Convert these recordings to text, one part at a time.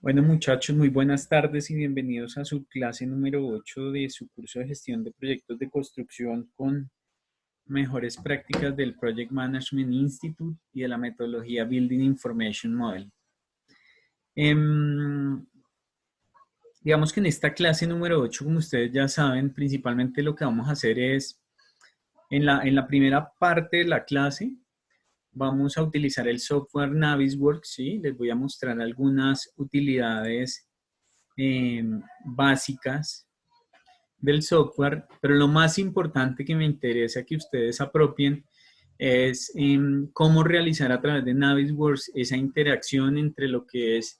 Bueno, muchachos, muy buenas tardes y bienvenidos a su clase número 8 de su curso de gestión de proyectos de construcción con mejores prácticas del Project Management Institute y de la metodología Building Information Model. Digamos que en esta clase número 8, como ustedes ya saben, principalmente lo que vamos a hacer es, en la primera parte de la clase, vamos a utilizar el software Navisworks, ¿sí? Les voy a mostrar algunas utilidades básicas del software, pero lo más importante que me interesa que ustedes apropien es cómo realizar a través de Navisworks esa interacción entre lo que es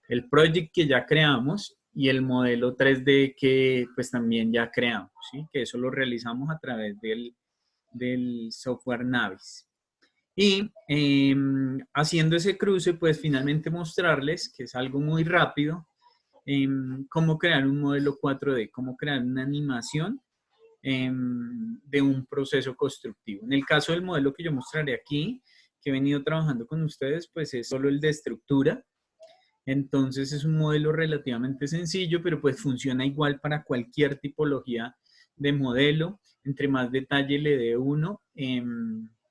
el project que ya creamos y el modelo 3D que pues también ya creamos, ¿sí? Que eso lo realizamos a través del software Navis. Y haciendo ese cruce, pues finalmente mostrarles, que es algo muy rápido, cómo crear un modelo 4D, cómo crear una animación de un proceso constructivo. En el caso del modelo que yo mostraré aquí, que he venido trabajando con ustedes, pues es solo el de estructura. Entonces es un modelo relativamente sencillo, pero pues funciona igual para cualquier tipología de modelo. Entre más detalle le dé uno,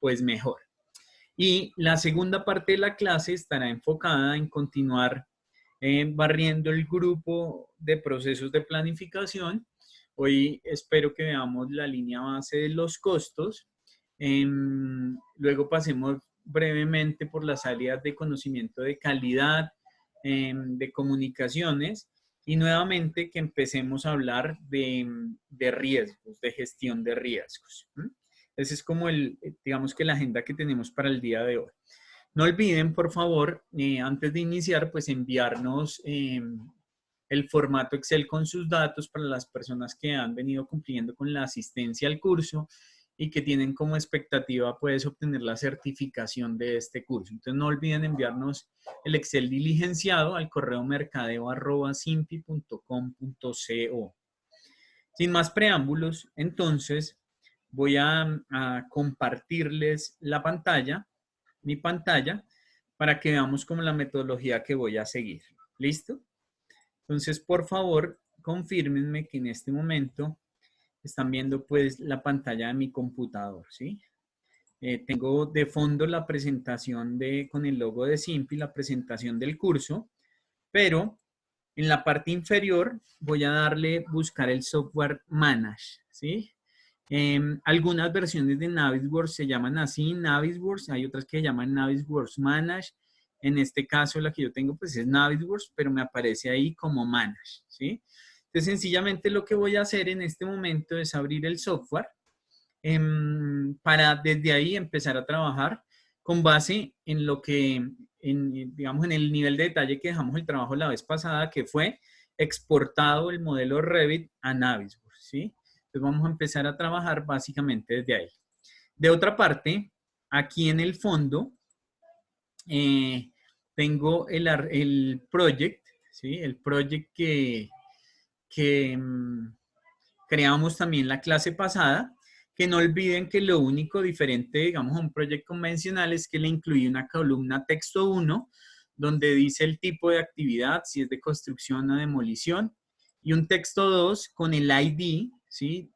pues mejor. Y la segunda parte de la clase estará enfocada en continuar barriendo el grupo de procesos de planificación. Hoy espero que veamos la línea base de los costos. Luego pasemos brevemente por las áreas de conocimiento de calidad, de comunicaciones y nuevamente que empecemos a hablar de riesgos, de gestión de riesgos. Ese es como digamos que la agenda que tenemos para el día de hoy. No olviden, por favor, antes de iniciar, pues enviarnos el formato Excel con sus datos para las personas que han venido cumpliendo con la asistencia al curso y que tienen como expectativa, pues, obtener la certificación de este curso. Entonces, no olviden enviarnos el Excel diligenciado al correo mercadeo@simpi.com.co. Sin más preámbulos, entonces, voy a compartirles la pantalla, mi pantalla, para que veamos como la metodología que voy a seguir. ¿Listo? Entonces, por favor, confírmenme que en este momento están viendo pues la pantalla de mi computador, ¿sí? Tengo de fondo la presentación con el logo de Simpi, la presentación del curso, pero en la parte inferior voy a darle buscar el software Manage, ¿sí? Algunas versiones de Navisworks se llaman así, Navisworks, hay otras que se llaman Navisworks Manage. En este caso, la que yo tengo pues es Navisworks, pero me aparece ahí como Manage, ¿sí? Entonces, sencillamente lo que voy a hacer en este momento es abrir el software para desde ahí empezar a trabajar con base en lo que, digamos, en el nivel de detalle que dejamos el trabajo la vez pasada, que fue exportado el modelo Revit a Navisworks, ¿sí? Entonces vamos a empezar a trabajar básicamente desde ahí. De otra parte, aquí en el fondo, tengo el project, ¿sí? El project que creamos también la clase pasada, que no olviden que lo único diferente, digamos, a un proyecto convencional es que le incluí una columna texto 1, donde dice el tipo de actividad, si es de construcción o demolición, y un texto 2 con el ID, ¿sí?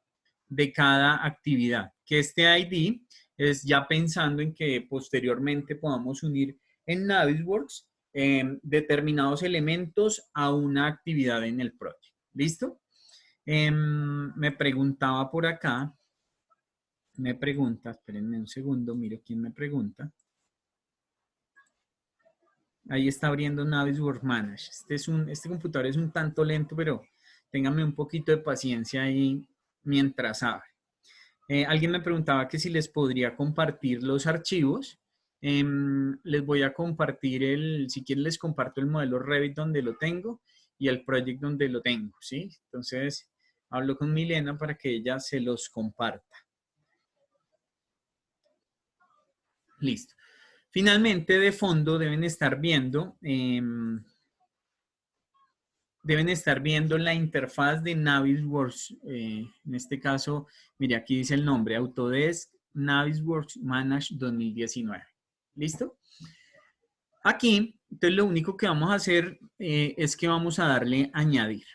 De cada actividad. Que este ID es ya pensando en que posteriormente podamos unir en Navisworks determinados elementos a una actividad en el proyecto. ¿Listo? Me preguntaba por acá, espérenme un segundo, miro quién me pregunta. Ahí está abriendo Navisworks Manage. Este computador es un tanto lento, pero ténganme un poquito de paciencia ahí mientras abre. Alguien me preguntaba que si les podría compartir los archivos. Les voy a compartir si quieren les comparto el modelo Revit donde lo tengo y el project donde lo tengo, ¿sí? Entonces, hablo con Milena para que ella se los comparta. Listo. Finalmente, de fondo deben estar viendo la interfaz de Navisworks. En este caso, mire, aquí dice el nombre, Autodesk Navisworks Manage 2019. ¿Listo? Aquí Entonces lo único que vamos a hacer es que vamos a darle añadir.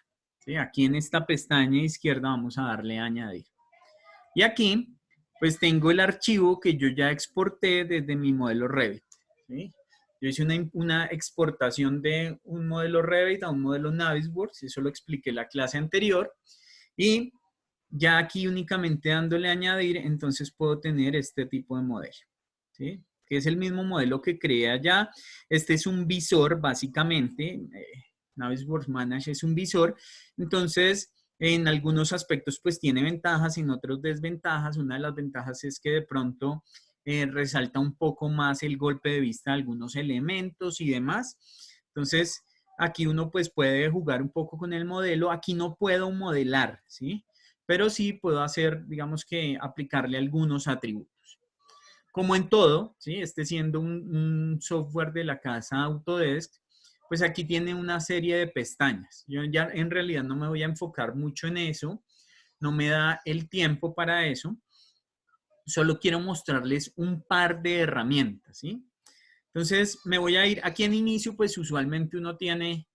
¿Sí? Aquí en esta pestaña izquierda vamos a darle añadir. Y aquí pues tengo el archivo que yo ya exporté desde mi modelo Revit. ¿Sí? Yo hice una exportación de un modelo Revit a un modelo Navisworks, eso lo expliqué en la clase anterior. Y ya aquí únicamente dándole añadir, entonces puedo tener este tipo de modelo, ¿sí? Que es el mismo modelo que creé allá. Este es un visor, básicamente. Navisworks Manage es un visor. Entonces, en algunos aspectos, pues tiene ventajas, en otros desventajas. Una de las ventajas es que de pronto resalta un poco más el golpe de vista de algunos elementos y demás. Entonces, aquí uno pues puede jugar un poco con el modelo. Aquí no puedo modelar, ¿sí? Pero sí puedo hacer, digamos que aplicarle algunos atributos. Como en todo, ¿sí? Este siendo un software de la casa Autodesk, pues aquí tiene una serie de pestañas. Yo ya en realidad no me voy a enfocar mucho en eso, no me da el tiempo para eso. Solo quiero mostrarles un par de herramientas, ¿sí? Entonces, me voy a ir, aquí en inicio, pues usualmente uno tiene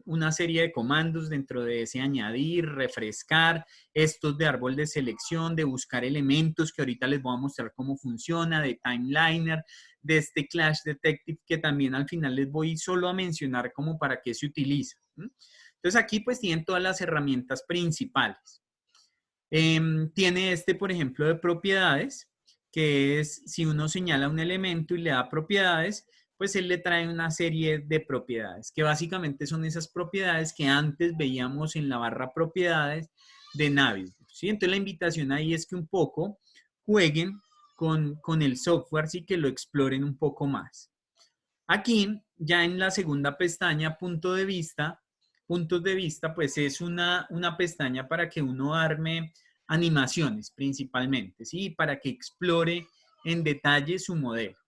una serie de comandos dentro de ese añadir, refrescar, estos de árbol de selección, de buscar elementos que ahorita les voy a mostrar cómo funciona, de timeliner, de este Clash Detective que también al final les voy solo a mencionar como para qué se utiliza. Entonces aquí pues tienen todas las herramientas principales. Tiene este, por ejemplo, de propiedades, que es si uno señala un elemento y le da propiedades, pues él le trae una serie de propiedades, que básicamente son esas propiedades que antes veíamos en la barra propiedades de Navisworks, ¿sí? Entonces la invitación ahí es que un poco jueguen con el software, sí, que lo exploren un poco más. Aquí, ya en la segunda pestaña, puntos de vista, pues es una pestaña para que uno arme animaciones principalmente, ¿sí? Para que explore en detalle su modelo.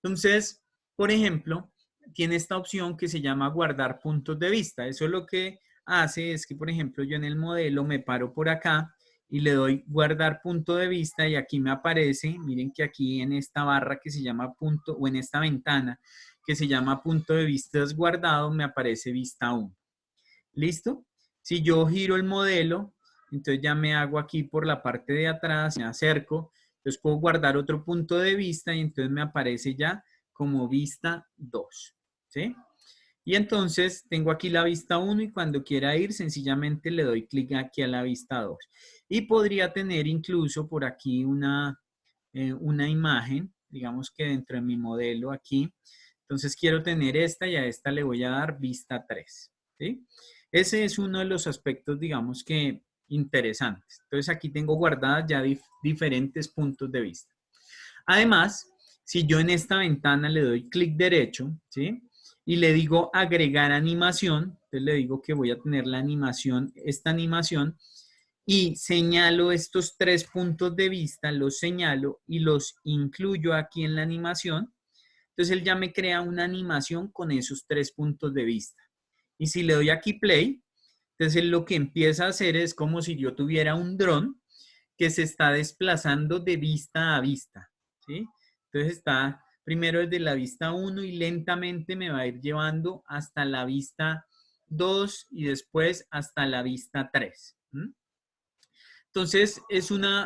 Entonces, por ejemplo, tiene esta opción que se llama guardar puntos de vista. Eso lo que hace es que, por ejemplo, yo en el modelo me paro por acá y le doy guardar punto de vista y aquí me aparece, miren que aquí en esta barra que se llama punto, o en esta ventana que se llama punto de vista guardado, me aparece vista 1. ¿Listo? Si yo giro el modelo, entonces ya me hago aquí por la parte de atrás, me acerco, entonces puedo guardar otro punto de vista y entonces me aparece ya como vista 2. ¿Sí? Y entonces tengo aquí la vista 1 y cuando quiera ir sencillamente le doy clic aquí a la vista 2. Y podría tener incluso por aquí una imagen, digamos que dentro de mi modelo aquí. Entonces quiero tener esta y a esta le voy a dar vista 3. ¿Sí? Ese es uno de los aspectos, digamos que interesantes. Entonces aquí tengo guardadas ya diferentes puntos de vista. Además, si yo en esta ventana le doy clic derecho, ¿sí? Y le digo agregar animación, entonces le digo que voy a tener la animación, esta animación, y señalo estos 3 puntos de vista, los señalo y los incluyo aquí en la animación. Entonces él ya me crea una animación con esos 3 puntos de vista. Y si le doy aquí play, entonces él lo que empieza a hacer es como si yo tuviera un dron que se está desplazando de vista a vista, ¿sí? Entonces está primero desde la vista 1 y lentamente me va a ir llevando hasta la vista 2 y después hasta la vista 3. Entonces,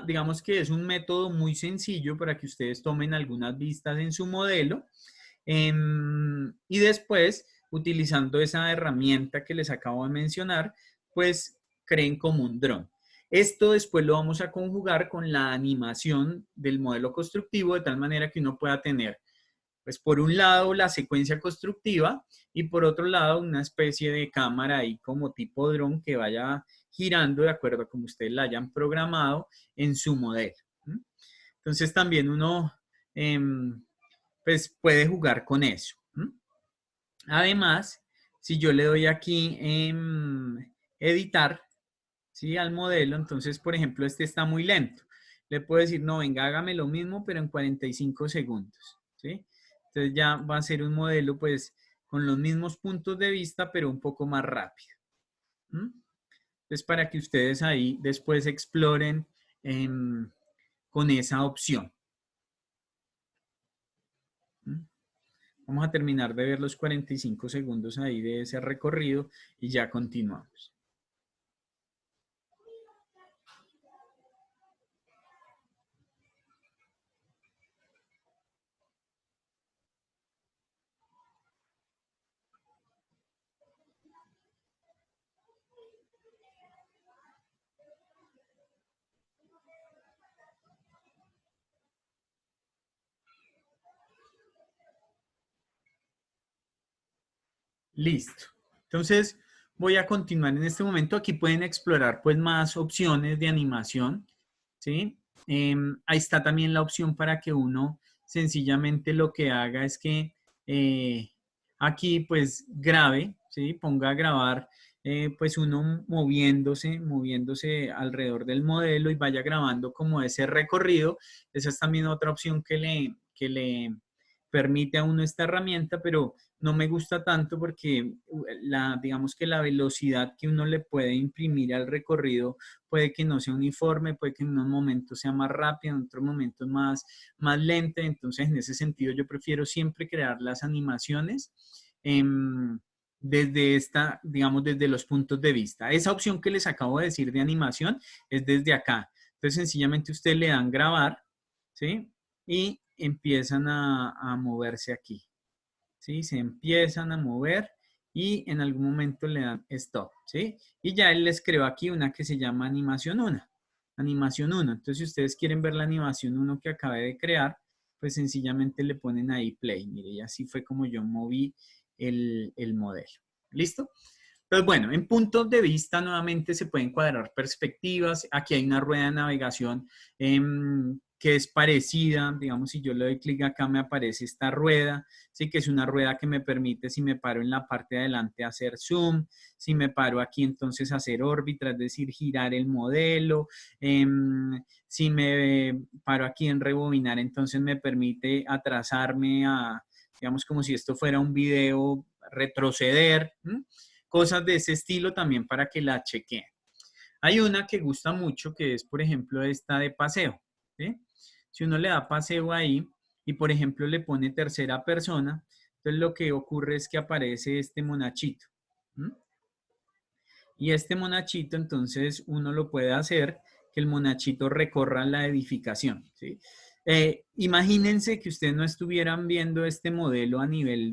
digamos que es un método muy sencillo para que ustedes tomen algunas vistas en su modelo y después, utilizando esa herramienta que les acabo de mencionar, pues creen como un dron. Esto después lo vamos a conjugar con la animación del modelo constructivo de tal manera que uno pueda tener, pues por un lado la secuencia constructiva y por otro lado una especie de cámara ahí como tipo dron que vaya girando de acuerdo a como ustedes la hayan programado en su modelo. Entonces también uno pues puede jugar con eso. Además, si yo le doy aquí editar, ¿sí? Al modelo, entonces, por ejemplo, este está muy lento. Le puedo decir, no, venga, hágame lo mismo, pero en 45 segundos, ¿sí? Entonces ya va a ser un modelo, pues, con los mismos puntos de vista, pero un poco más rápido. Entonces, para que ustedes ahí después exploren con esa opción. Vamos a terminar de ver los 45 segundos ahí de ese recorrido y ya continuamos. Listo. Entonces, voy a continuar en este momento. Aquí pueden explorar pues más opciones de animación, ¿sí? Ahí está también la opción para que uno sencillamente lo que haga es que aquí pues grabe, ¿sí? Ponga a grabar pues uno moviéndose alrededor del modelo y vaya grabando como ese recorrido. Esa es también otra opción que le permite a uno esta herramienta, pero no me gusta tanto porque digamos que la velocidad que uno le puede imprimir al recorrido puede que no sea uniforme, puede que en unos momentos sea más rápida, en otros momentos más lenta. Entonces, en ese sentido, yo prefiero siempre crear las animaciones desde digamos, desde los puntos de vista. Esa opción que les acabo de decir de animación es desde acá. Entonces, sencillamente ustedes le dan grabar, ¿sí? Y empiezan a moverse aquí. ¿Sí? Se empiezan a mover y en algún momento le dan stop, ¿sí? Y ya él les creó aquí una que se llama animación 1. Animación 1. Entonces, si ustedes quieren ver la animación 1 que acabé de crear, pues sencillamente le ponen ahí play. Mire, y así fue como yo moví el modelo. ¿Listo? Pues bueno, en puntos de vista nuevamente se pueden cuadrar perspectivas. Aquí hay una rueda de navegación que es parecida. Digamos, si yo le doy clic acá me aparece esta rueda, sí, que es una rueda que me permite, si me paro en la parte de adelante, hacer zoom. Si me paro aquí, entonces hacer órbita, es decir, girar el modelo. Si me paro aquí en rebobinar, entonces me permite atrasarme digamos, como si esto fuera un video, retroceder. Cosas de ese estilo también para que la chequeen. Hay una que gusta mucho que es, por ejemplo, esta de paseo. ¿Sí? Si uno le da paseo ahí y, por ejemplo, le pone tercera persona, entonces lo que ocurre es que aparece este monachito. ¿Sí? Y este monachito, entonces, uno lo puede hacer que el monachito recorra la edificación. ¿Sí? Imagínense que ustedes no estuvieran viendo este modelo a nivel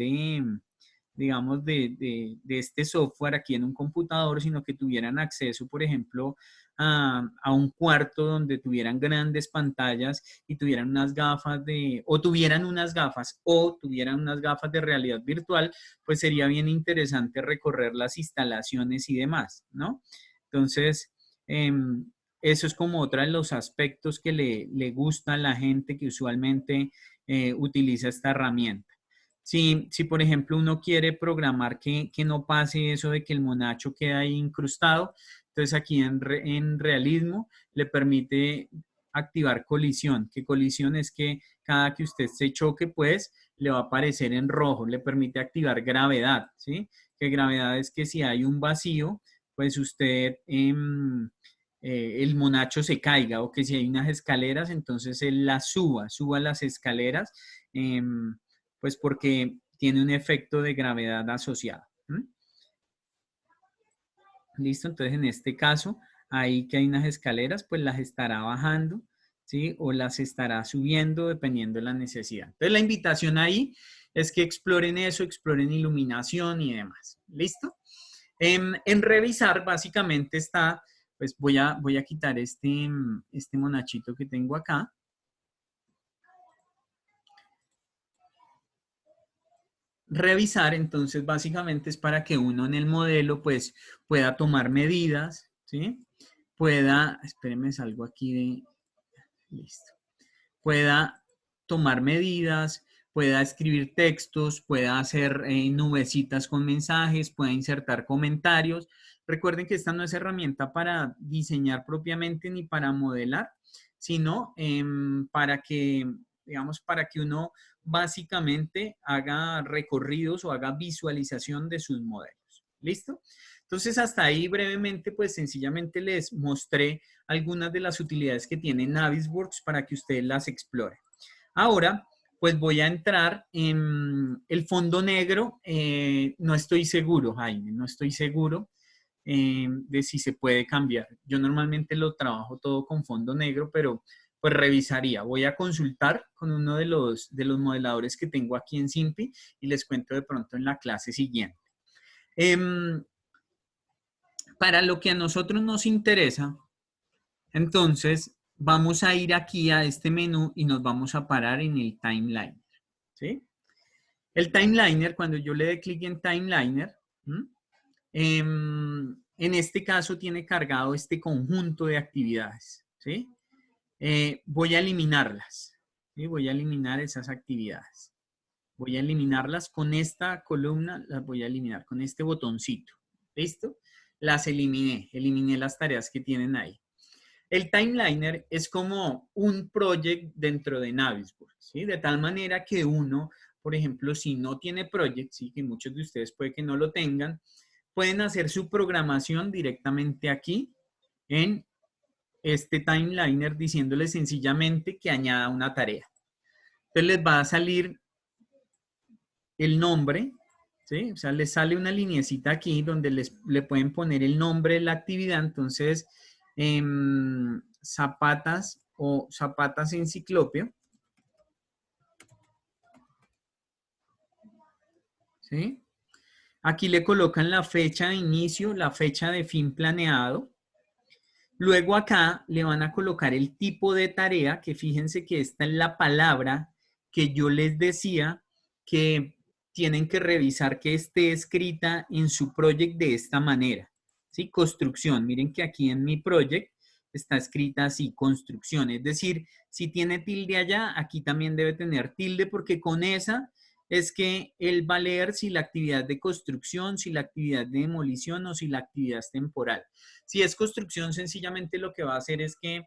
digamos, de este software aquí en un computador, sino que tuvieran acceso, por ejemplo, a un cuarto donde tuvieran grandes pantallas y tuvieran unas gafas o tuvieran unas gafas de realidad virtual, pues sería bien interesante recorrer las instalaciones y demás, ¿no? Entonces, eso es como otro de los aspectos que le gusta a la gente que usualmente utiliza esta herramienta. Si, por ejemplo, uno quiere programar que no pase eso de que el monacho queda ahí incrustado, entonces aquí en realismo le permite activar colisión. ¿Qué colisión? Es que cada que usted se choque, pues le va a aparecer en rojo. Le permite activar gravedad, ¿sí? Que gravedad es que si hay un vacío, pues usted, el monacho se caiga, o que si hay unas escaleras, entonces él las suba las escaleras. Pues porque tiene un efecto de gravedad asociado. ¿Listo? Entonces, en este caso, ahí que hay unas escaleras, pues las estará bajando, ¿sí? O las estará subiendo dependiendo de la necesidad. Entonces, la invitación ahí es que exploren eso, exploren iluminación y demás. ¿Listo? En revisar, básicamente está, pues voy a quitar este monachito que tengo acá. Revisar, entonces básicamente es para que uno en el modelo pues pueda tomar medidas, ¿sí? Espérenme, salgo aquí listo, pueda tomar medidas, pueda escribir textos, pueda hacer nubecitas con mensajes, pueda insertar comentarios. Recuerden que esta no es herramienta para diseñar propiamente ni para modelar, sino para que, digamos, para que uno básicamente haga recorridos o haga visualización de sus modelos. ¿Listo? Entonces, hasta ahí brevemente, pues sencillamente les mostré algunas de las utilidades que tiene Navisworks para que ustedes las exploren. Ahora, pues voy a entrar en el fondo negro. No estoy seguro, Jaime, no estoy seguro de si se puede cambiar. Yo normalmente lo trabajo todo con fondo negro, pero pues revisaría. Voy a consultar con uno de los modeladores que tengo aquí en Simpi y les cuento de pronto en la clase siguiente. Para lo que a nosotros nos interesa, entonces vamos a ir aquí a este menú y nos vamos a parar en el Timeliner, ¿sí? El Timeliner, cuando yo le dé clic en Timeliner, en este caso tiene cargado este conjunto de actividades, ¿sí? Voy a eliminarlas, ¿sí? Voy a eliminar esas actividades. Voy a eliminarlas con esta columna, las voy a eliminar con este botoncito, ¿listo? Las eliminé las tareas que tienen ahí. El Timeliner es como un project dentro de Navisworks, ¿sí? De tal manera que uno, por ejemplo, si no tiene project, ¿sí? Que muchos de ustedes puede que no lo tengan, pueden hacer su programación directamente aquí en este Timeliner diciéndole sencillamente que añada una tarea. Entonces les va a salir el nombre, ¿sí? O sea, les sale una lineecita aquí donde le pueden poner el nombre de la actividad. Entonces, zapatas o zapatas enciclopio, ¿sí? Aquí le colocan la fecha de inicio, la fecha de fin planeado. Luego acá le van a colocar el tipo de tarea, que fíjense que esta es la palabra que yo les decía que tienen que revisar que esté escrita en su project de esta manera. ¿Sí? Construcción. Miren que aquí en mi project está escrita así, construcción. Es decir, si tiene tilde allá, aquí también debe tener tilde porque con esa es que él va a leer si la actividad de construcción, si la actividad de demolición o si la actividad es temporal. Si es construcción, sencillamente lo que va a hacer es que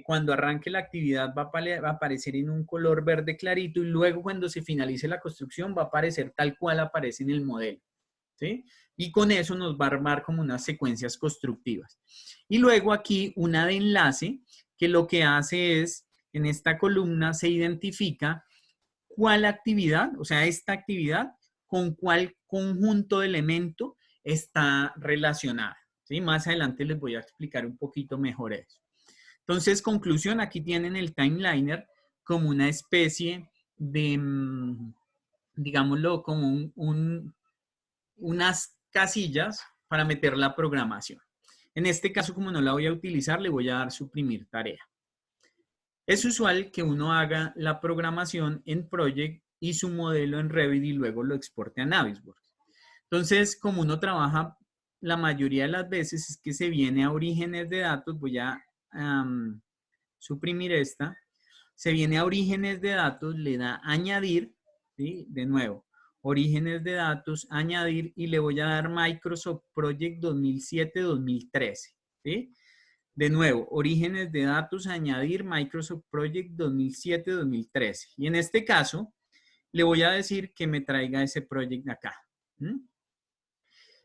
cuando arranque la actividad va a aparecer en un color verde clarito y luego cuando se finalice la construcción va a aparecer tal cual aparece en el modelo, ¿sí? Y con eso nos va a armar como unas secuencias constructivas. Y luego aquí una de enlace que lo que hace es, en esta columna se identifica cuál actividad, o sea, esta actividad, con cuál conjunto de elemento está relacionada. ¿Sí? Más adelante les voy a explicar un poquito mejor eso. Entonces, conclusión, aquí tienen el Timeliner como una especie de, digámoslo, como unas casillas para meter la programación. En este caso, como no la voy a utilizar, le voy a dar suprimir tarea. Es usual que uno haga la programación en Project y su modelo en Revit y luego lo exporte a Navisworks. Entonces, como uno trabaja la mayoría de las veces es que se viene a orígenes de datos, voy a suprimir esta, se viene a orígenes de datos, le da añadir, ¿sí? De nuevo, orígenes de datos, añadir y le voy a dar Microsoft Project 2007-2013, ¿sí? De nuevo, orígenes de datos, añadir Microsoft Project 2007-2013. Y en este caso, le voy a decir que me traiga ese project de acá.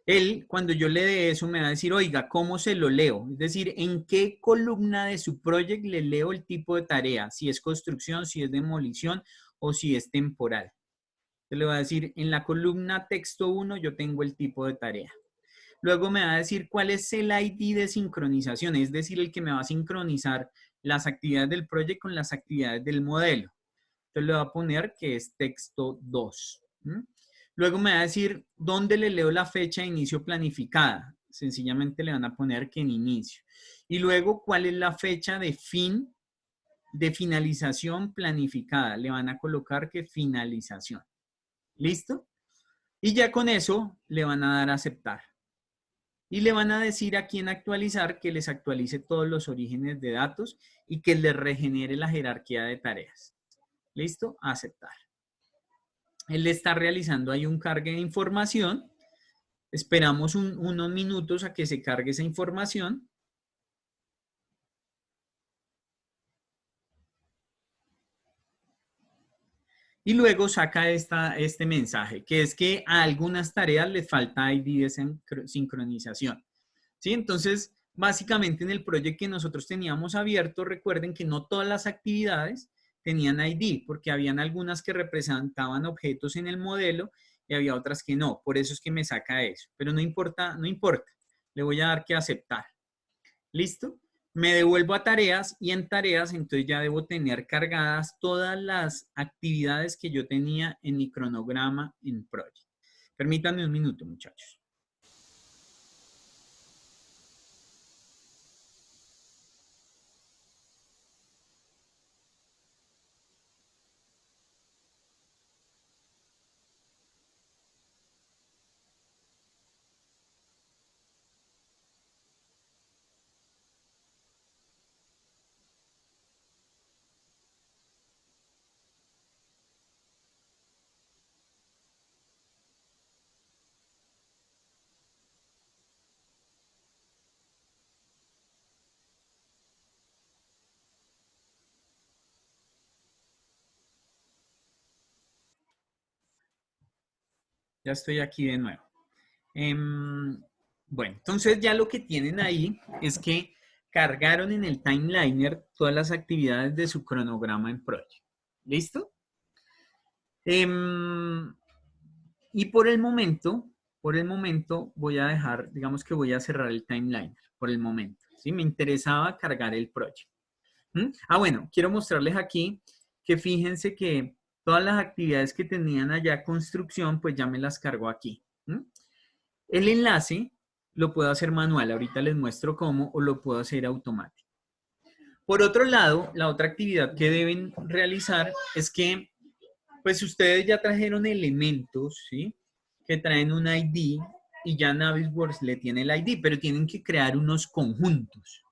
Él, cuando yo le dé eso, me va a decir, oiga, ¿cómo se lo leo? Es decir, ¿en qué columna de su project le leo el tipo de tarea? Si es construcción, si es demolición o si es temporal. Entonces le va a decir, en la columna texto 1 yo tengo el tipo de tarea. Luego me va a decir cuál es el ID de sincronización, es decir, el que me va a sincronizar las actividades del proyecto con las actividades del modelo. Entonces le voy a poner que es texto 2. Luego me va a decir dónde le leo la fecha de inicio planificada. Sencillamente le van a poner que en inicio. Y luego cuál es la fecha de fin, de finalización planificada. Le van a colocar que finalización. ¿Listo? Y ya con eso le van a dar a aceptar. Y le van a decir a quién actualizar que les actualice todos los orígenes de datos y que les regenere la jerarquía de tareas. ¿Listo? Aceptar. Él está realizando ahí un cargue de información. Esperamos unos minutos a que se cargue esa información. Y luego saca este mensaje, que es que a algunas tareas les falta ID de sincronización. ¿Sí? Entonces, básicamente en el proyecto que nosotros teníamos abierto, recuerden que no todas las actividades tenían ID, porque habían algunas que representaban objetos en el modelo y había otras que no. Por eso es que me saca eso. Pero no importa, no importa. Le voy a dar que aceptar. ¿Listo? Me devuelvo a tareas y en tareas entonces ya debo tener cargadas todas las actividades que yo tenía en mi cronograma en Project. Permítanme un minuto, muchachos. Ya estoy aquí de nuevo. Bueno, entonces ya lo que tienen ahí es que cargaron en el timeliner todas las actividades de su cronograma en Project. ¿Listo? Em, y por el momento voy a dejar, digamos que voy a cerrar el timeliner por el momento. ¿Sí? Me interesaba cargar el Project. Ah, bueno, quiero mostrarles aquí que fíjense que todas las actividades que tenían allá construcción, pues ya me las cargo aquí. El enlace lo puedo hacer manual, ahorita les muestro cómo, o lo puedo hacer automático. Por otro lado, la otra actividad que deben realizar es que, pues ustedes ya trajeron elementos, ¿sí? Que traen un ID y ya Navisworks le tiene el ID, pero tienen que crear unos conjuntos.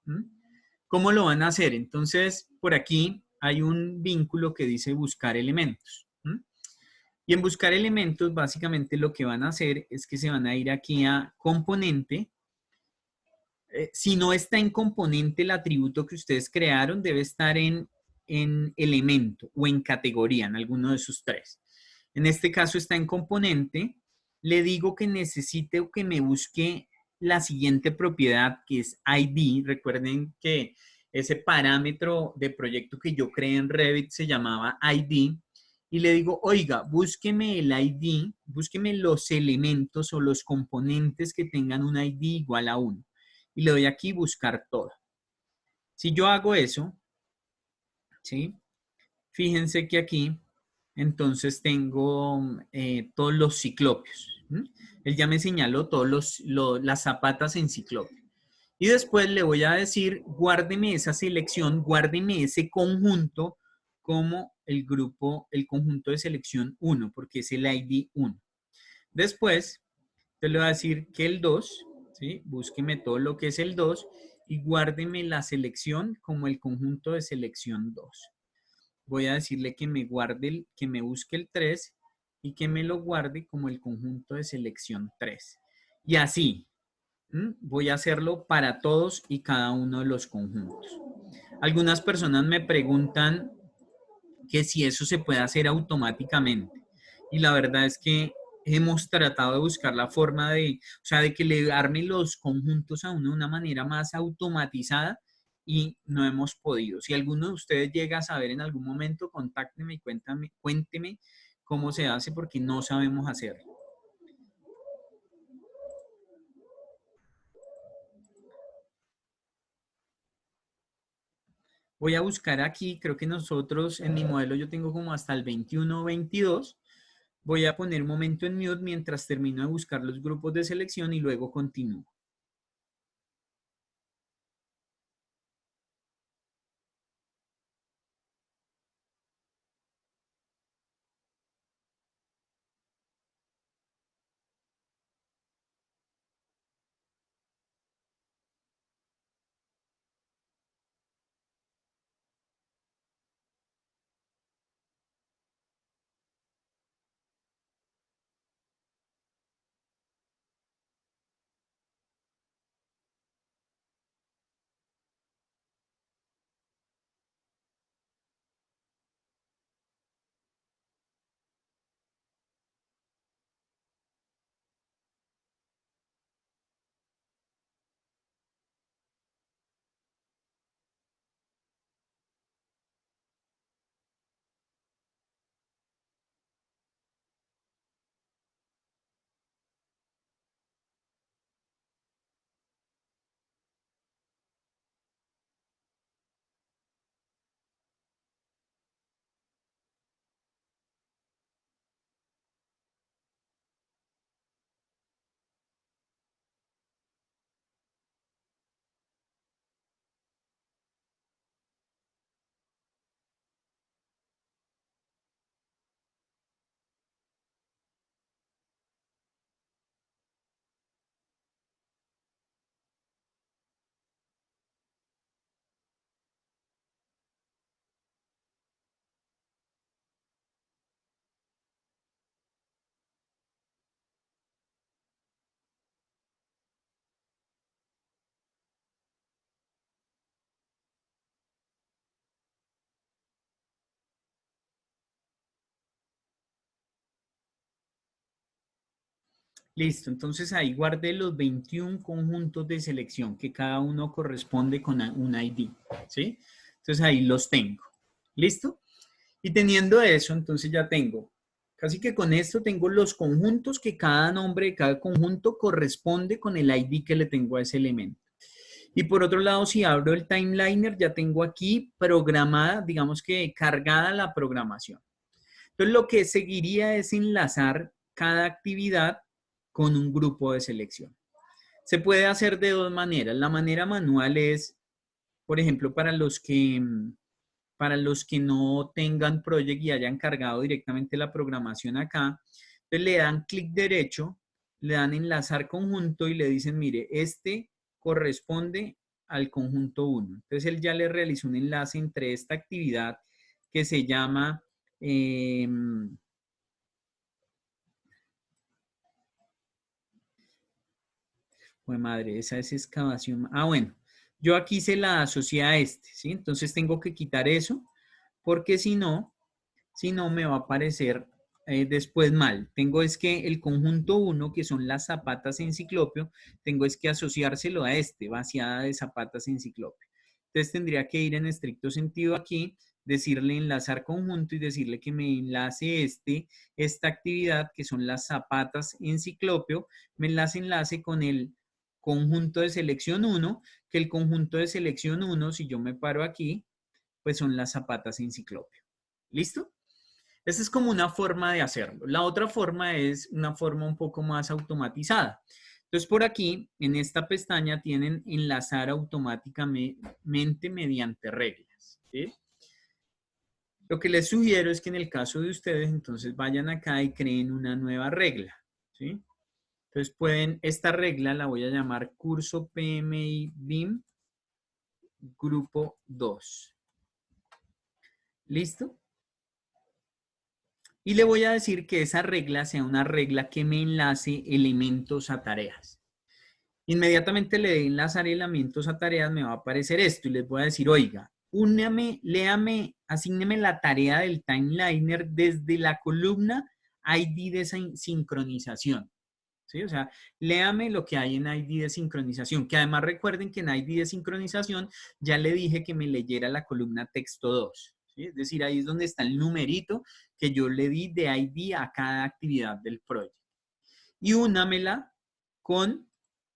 ¿Cómo lo van a hacer? Entonces, por aquí hay un vínculo que dice buscar elementos. Y en buscar elementos, básicamente lo que van a hacer es que se van a ir aquí a componente. Si no está en componente el atributo que ustedes crearon, debe estar en elemento o en categoría, en alguno de esos tres. En este caso está en componente. Le digo que necesite o que me busque la siguiente propiedad, que es ID. Recuerden que ese parámetro de proyecto que yo creé en Revit se llamaba ID. Y le digo, oiga, búsqueme el ID, búsqueme los elementos o los componentes que tengan un ID igual a 1 y le doy aquí buscar todo. Si yo hago eso, ¿sí? Fíjense que aquí entonces tengo todos los ciclopios. Él ya me señaló todas las zapatas en ciclopio. Y después le voy a decir, guárdeme esa selección, guárdeme ese conjunto como el grupo, el conjunto de selección 1, porque es el ID 1. Después, te le voy a decir que el 2, ¿sí? Búsqueme todo lo que es el 2 y guárdeme la selección como el conjunto de selección 2. Voy a decirle que me guarde, que me busque el 3 y que me lo guarde como el conjunto de selección 3. Y así, voy a hacerlo para todos y cada uno de los conjuntos. Algunas personas me preguntan que si eso se puede hacer automáticamente. Y la verdad es que hemos tratado de buscar la forma de, o sea, de que le arme los conjuntos a uno de una manera más automatizada y no hemos podido. Si alguno de ustedes llega a saber en algún momento, contácteme y cuénteme cómo se hace porque no sabemos hacerlo. Voy a buscar aquí, creo que nosotros en mi modelo yo tengo como hasta el 21 o 22. Voy a poner un momento en mute mientras termino de buscar los grupos de selección y luego continúo. Listo, entonces ahí guardé los 21 conjuntos de selección que cada uno corresponde con un ID, ¿sí? Entonces ahí los tengo. ¿Listo? Y teniendo eso, entonces ya tengo, casi que con esto tengo los conjuntos que cada nombre de cada conjunto corresponde con el ID que le tengo a ese elemento. Y por otro lado, si abro el timeliner, ya tengo aquí programada, digamos que cargada la programación. Entonces, lo que seguiría es enlazar cada actividad con un grupo de selección. Se puede hacer de dos maneras. La manera manual es, por ejemplo, para los que no tengan project y hayan cargado directamente la programación acá, entonces le dan clic derecho, le dan enlazar conjunto y le dicen, mire, este corresponde al conjunto 1. Entonces él ya le realizó un enlace entre esta actividad que se llama pues madre, esa es excavación. Ah, bueno, yo aquí se la asocié a este, ¿sí? Entonces tengo que quitar eso, porque si no me va a aparecer después mal. Tengo es que el conjunto 1, que son las zapatas en ciclopio, tengo es que asociárselo a este, vaciada de zapatas en ciclopio. Entonces tendría que ir en estricto sentido aquí, decirle enlazar conjunto y decirle que me enlace esta actividad, que son las zapatas en ciclopio, me enlace con el conjunto de selección 1, que el conjunto de selección 1, si yo me paro aquí, pues son las zapatas en ciclopio. ¿Listo? Esa es como una forma de hacerlo. La otra forma es una forma un poco más automatizada. Entonces, por aquí, en esta pestaña, tienen enlazar automáticamente mediante reglas. ¿Sí? Lo que les sugiero es que en el caso de ustedes, entonces vayan acá y creen una nueva regla. ¿Sí? Entonces esta regla la voy a llamar curso PMI BIM grupo 2. ¿Listo? Y le voy a decir que esa regla sea una regla que me enlace elementos a tareas. Inmediatamente le de enlazar elementos a tareas, me va a aparecer esto y les voy a decir, oiga, úname, léame, asígneme la tarea del timeliner desde la columna ID de sincronización. ¿Sí? O sea, léame lo que hay en ID de sincronización, que además recuerden que en ID de sincronización ya le dije que me leyera la columna texto 2. ¿Sí? Es decir, ahí es donde está el numerito que yo le di de ID a cada actividad del proyecto. Y únamela con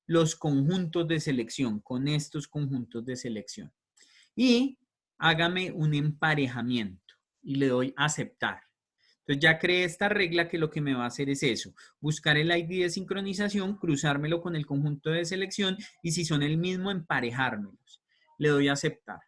los conjuntos de selección, con estos conjuntos de selección. Y hágame un emparejamiento y le doy a aceptar. Entonces ya creé esta regla que lo que me va a hacer es eso, buscar el ID de sincronización, cruzármelo con el conjunto de selección y si son el mismo, emparejármelos. Le doy a aceptar.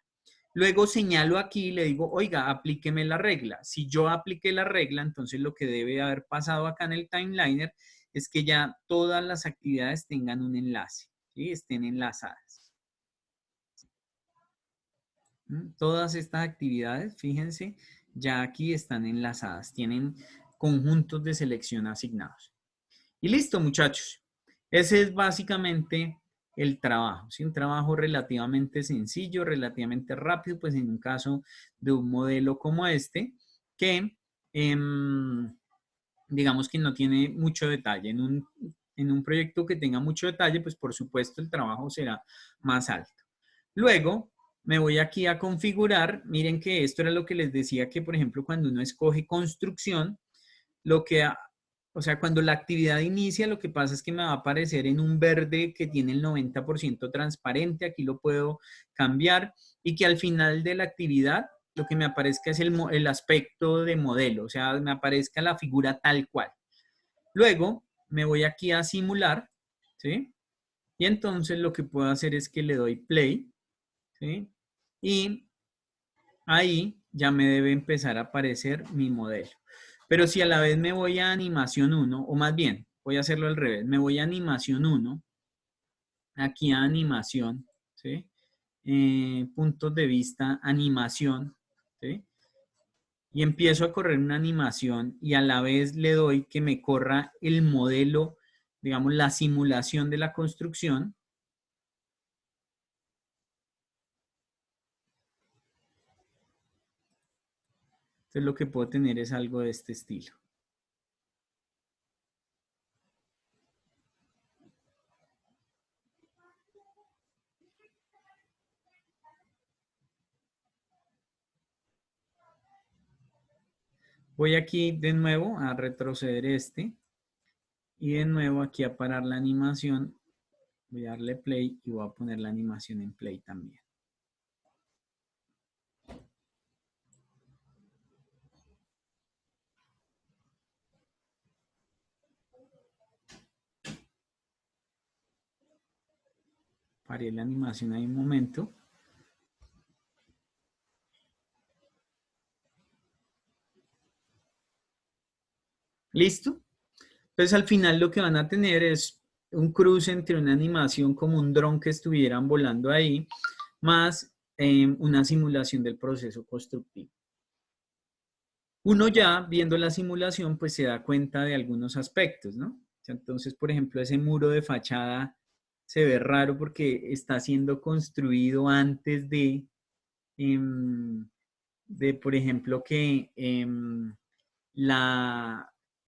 Luego señalo aquí y le digo, oiga, aplíqueme la regla. Si yo apliqué la regla, entonces lo que debe haber pasado acá en el timeliner es que ya todas las actividades tengan un enlace, ¿sí? Estén enlazadas. Todas estas actividades, fíjense, ya aquí están enlazadas, tienen conjuntos de selección asignados. Y listo, muchachos. Ese es básicamente el trabajo. ¿Sí? Un trabajo relativamente sencillo, relativamente rápido, pues en un caso de un modelo como este, que digamos que no tiene mucho detalle. En un proyecto que tenga mucho detalle, pues por supuesto el trabajo será más alto. Luego, me voy aquí a configurar. Miren que esto era lo que les decía que, por ejemplo, cuando uno escoge construcción, lo que, o sea, cuando la actividad inicia, lo que pasa es que me va a aparecer en un verde que tiene el 90% transparente. Aquí lo puedo cambiar y que al final de la actividad lo que me aparezca es el aspecto de modelo, o sea, me aparezca la figura tal cual. Luego me voy aquí a simular, ¿sí? Y entonces lo que puedo hacer es que le doy play, ¿sí? Y ahí ya me debe empezar a aparecer mi modelo. Pero si a la vez me voy a animación 1, o más bien, voy a hacerlo al revés, me voy a animación 1, aquí a animación, ¿sí? Puntos de vista, animación, ¿sí? Y empiezo a correr una animación y a la vez le doy que me corra el modelo, digamos, la simulación de la construcción. Entonces lo que puedo tener es algo de este estilo. Voy aquí de nuevo a retroceder este y de nuevo aquí a parar la animación. Voy a darle play y voy a poner la animación en play también. Paré la animación ahí un momento. ¿Listo? Entonces al final lo que van a tener es un cruce entre una animación como un dron que estuvieran volando ahí, más una simulación del proceso constructivo. Uno ya viendo la simulación pues se da cuenta de algunos aspectos, ¿no? Entonces, por ejemplo, ese muro de fachada se ve raro porque está siendo construido antes por ejemplo, que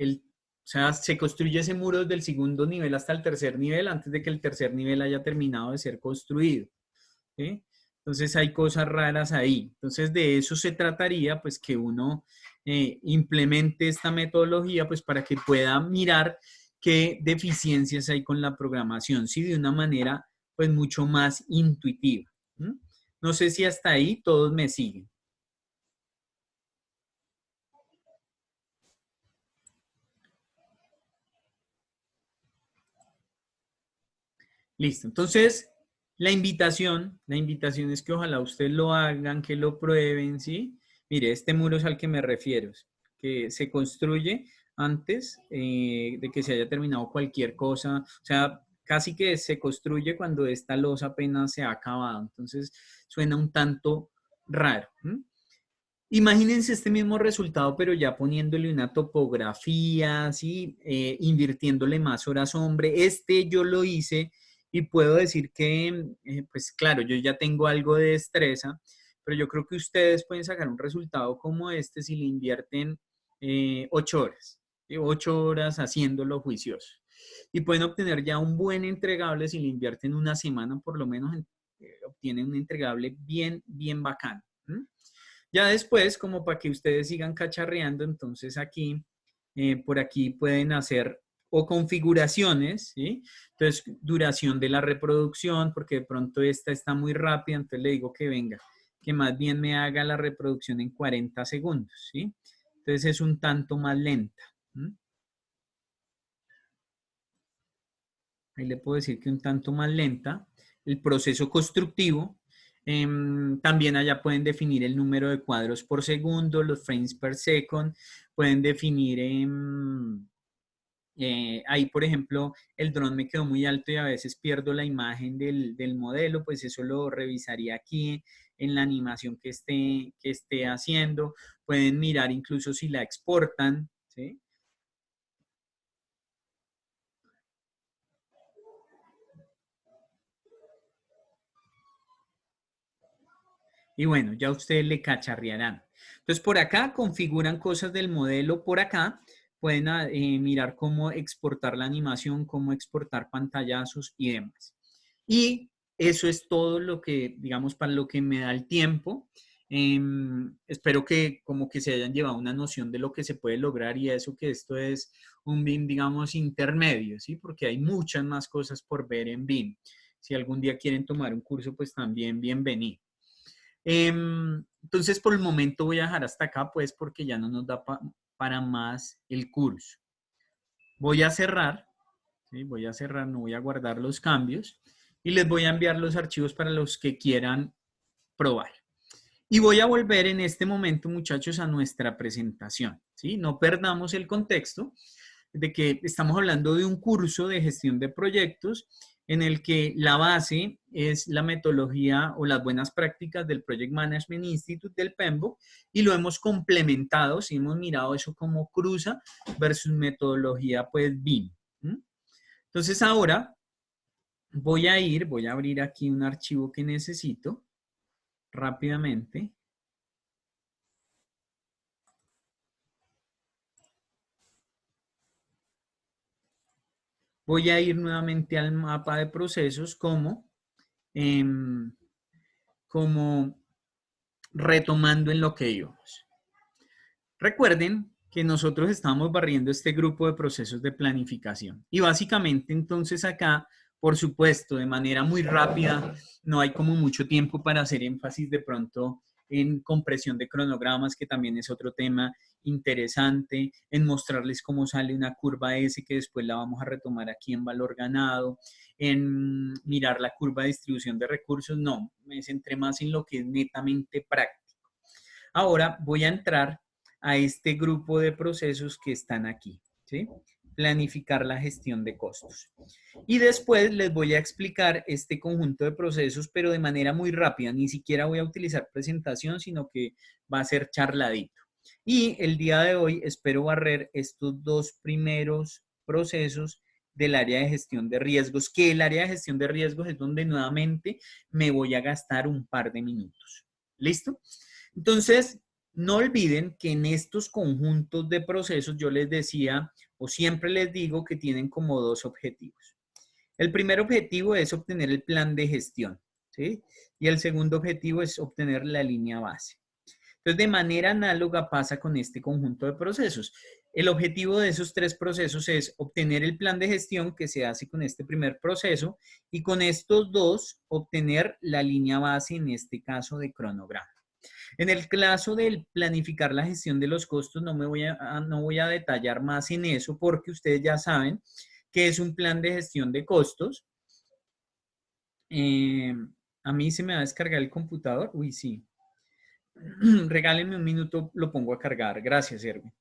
o sea, se construye ese muro desde el segundo nivel hasta el tercer nivel antes de que el tercer nivel haya terminado de ser construido. ¿Sí? Entonces hay cosas raras ahí. Entonces de eso se trataría, pues que uno implemente esta metodología, pues para que pueda mirar qué deficiencias hay con la programación, ¿sí? De una manera, pues mucho más intuitiva. ¿Mm? No sé si hasta ahí todos me siguen. Listo. Entonces, la invitación es que ojalá ustedes lo hagan, que lo prueben, ¿sí? Mire, este muro es al que me refiero, que se construye antes de que se haya terminado cualquier cosa, o sea, casi que se construye cuando esta losa apenas se ha acabado, entonces suena un tanto raro. ¿M? Imagínense este mismo resultado, pero ya poniéndole una topografía, ¿sí? Invirtiéndole más horas hombre. Este yo lo hice y puedo decir que, pues claro, yo ya tengo algo de destreza, pero yo creo que ustedes pueden sacar un resultado como este si le invierten 8 horas, ¿sí? 8 horas haciéndolo juicioso. Y pueden obtener ya un buen entregable si le invierten una semana, por lo menos obtienen un entregable bien, bien bacano. ¿M? Ya después, como para que ustedes sigan cacharreando, entonces aquí, por aquí pueden hacer o configuraciones, ¿sí? Entonces, duración de la reproducción, porque de pronto esta está muy rápida, entonces le digo que venga, que más bien me haga la reproducción en 40 segundos, ¿sí? Entonces es un tanto más lenta. ¿M? Ahí le puedo decir que un tanto más lenta. El proceso constructivo, también allá pueden definir el número de cuadros por segundo, los frames per second, pueden definir, ahí por ejemplo, el dron me quedó muy alto y a veces pierdo la imagen del modelo, pues eso lo revisaría aquí en la animación que esté haciendo. Pueden mirar incluso si la exportan, ¿sí? Y bueno, ya ustedes le cacharrearán. Entonces, por acá configuran cosas del modelo. Por acá pueden mirar cómo exportar la animación, cómo exportar pantallazos y demás. Y eso es todo lo que, digamos, para lo que me da el tiempo. Espero que como que se hayan llevado una noción de lo que se puede lograr y eso que esto es un BIM, digamos, intermedio, ¿sí? Porque hay muchas más cosas por ver en BIM. Si algún día quieren tomar un curso, pues también bienvenido. Entonces, por el momento voy a dejar hasta acá, pues, porque ya no nos da para más el curso. Voy a cerrar, ¿sí? Voy a cerrar, no voy a guardar los cambios y les voy a enviar los archivos para los que quieran probar. Y voy a volver en este momento, muchachos, a nuestra presentación, ¿sí? No perdamos el contexto de que estamos hablando de un curso de gestión de proyectos en el que la base es la metodología o las buenas prácticas del Project Management Institute del PMBOK y lo hemos complementado, si hemos mirado eso como cruza versus metodología pues BIM. Entonces ahora voy a abrir aquí un archivo que necesito rápidamente. Voy a ir nuevamente al mapa de procesos em, como retomando en lo que íbamos. Recuerden que nosotros estamos barriendo este grupo de procesos de planificación. Y básicamente entonces acá, por supuesto, de manera muy rápida, no hay como mucho tiempo para hacer énfasis de pronto en compresión de cronogramas, que también es otro tema interesante, en mostrarles cómo sale una curva S, que después la vamos a retomar aquí en valor ganado, en mirar la curva de distribución de recursos. No, me centré más en lo que es netamente práctico. Ahora voy a entrar a este grupo de procesos que están aquí, ¿sí? Planificar la gestión de costos. Y después les voy a explicar este conjunto de procesos, pero de manera muy rápida. Ni siquiera voy a utilizar presentación, sino que va a ser charladito. Y el día de hoy espero barrer estos dos primeros procesos del área de gestión de riesgos, que el área de gestión de riesgos es donde nuevamente me voy a gastar un par de minutos. ¿Listo? Entonces, no olviden que en estos conjuntos de procesos yo les decía o siempre les digo que tienen como dos objetivos. El primer objetivo es obtener el plan de gestión, ¿sí? Y el segundo objetivo es obtener la línea base. Entonces, de manera análoga pasa con este conjunto de procesos. El objetivo de esos tres procesos es obtener el plan de gestión que se hace con este primer proceso y con estos dos obtener la línea base, en este caso de cronograma. En el caso del planificar la gestión de los costos, no voy a detallar más en eso porque ustedes ya saben que es un plan de gestión de costos. A mí se me va a descargar el computador. Uy, sí. Regálenme un minuto, lo pongo a cargar. Gracias, Erwin.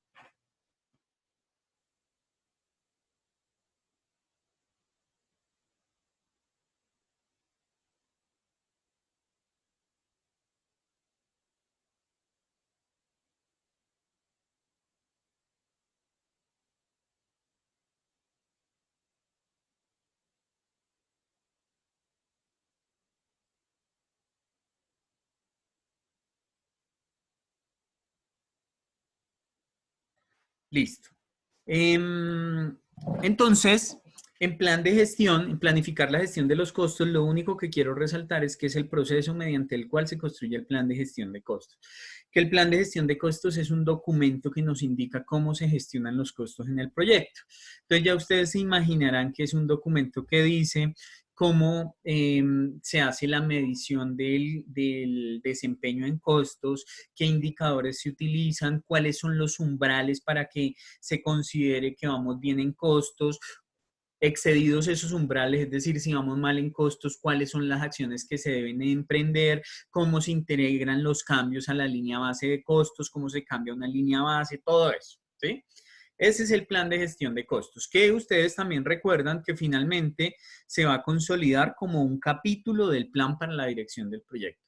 Listo. Entonces, en plan de gestión, en planificar la gestión de los costos, lo único que quiero resaltar es que es el proceso mediante el cual se construye el plan de gestión de costos. Que el plan de gestión de costos es un documento que nos indica cómo se gestionan los costos en el proyecto. Entonces ya ustedes se imaginarán que es un documento que dice cómo se hace la medición del desempeño en costos, qué indicadores se utilizan, cuáles son los umbrales para que se considere que vamos bien en costos, excedidos esos umbrales, es decir, si vamos mal en costos, cuáles son las acciones que se deben emprender, cómo se integran los cambios a la línea base de costos, cómo se cambia una línea base, todo eso, ¿sí? Ese es el plan de gestión de costos, que ustedes también recuerdan que finalmente se va a consolidar como un capítulo del plan para la dirección del proyecto.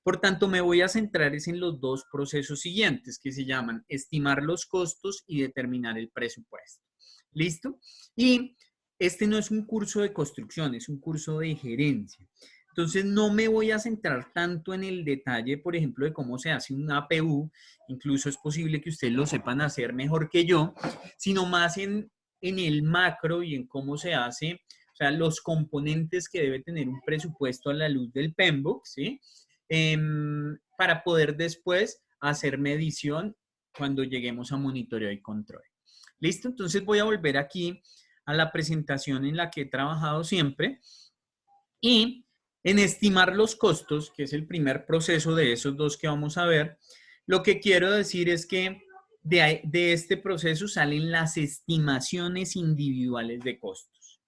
Por tanto, me voy a centrar en los dos procesos siguientes que se llaman estimar los costos y determinar el presupuesto. ¿Listo? Y este no es un curso de construcción, es un curso de gerencia. Entonces, no me voy a centrar tanto en el detalle, por ejemplo, de cómo se hace un APU, incluso es posible que ustedes lo sepan hacer mejor que yo, sino más en el macro y en cómo se hace, o sea, los componentes que debe tener un presupuesto a la luz del PMBOK, ¿sí? Para poder después hacer medición cuando lleguemos a monitoreo y control. ¿Listo? Entonces voy a volver aquí a la presentación en la que he trabajado siempre y en estimar los costos, que es el primer proceso de esos dos que vamos a ver, lo que quiero decir es que de este proceso salen las estimaciones individuales de costos.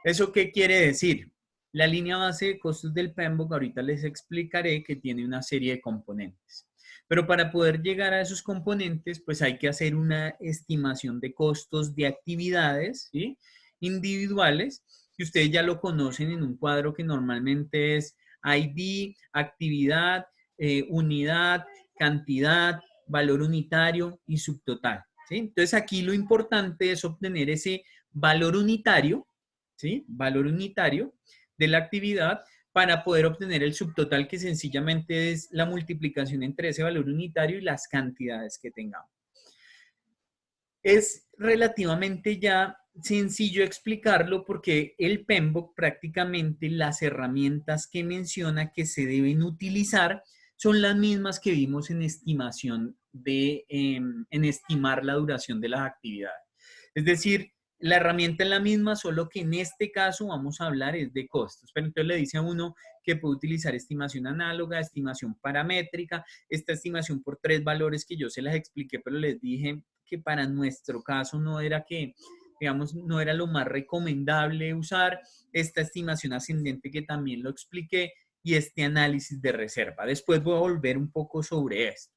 ¿Eso qué quiere decir? La línea base de costos del PMBOK, ahorita les explicaré que tiene una serie de componentes. Pero para poder llegar a esos componentes, pues hay que hacer una estimación de costos de actividades, ¿sí? Individuales, que ustedes ya lo conocen en un cuadro que normalmente es ID, actividad, unidad, cantidad, valor unitario y subtotal, ¿sí? Entonces aquí lo importante es obtener ese valor unitario, ¿sí? Valor unitario de la actividad para poder obtener el subtotal, que sencillamente es la multiplicación entre ese valor unitario y las cantidades que tengamos. Es relativamente ya sencillo explicarlo porque el PMBOK prácticamente las herramientas que menciona que se deben utilizar son las mismas que vimos en estimación en estimar la duración de las actividades. Es decir, la herramienta es la misma, solo que en este caso vamos a hablar es de costos. Pero entonces le dice a uno que puede utilizar estimación análoga, estimación paramétrica, esta estimación por 3 valores que yo se las expliqué, pero les dije que para nuestro caso no era que, digamos, no era lo más recomendable usar esta estimación ascendente que también lo expliqué y este análisis de reserva. Después voy a volver un poco sobre esto.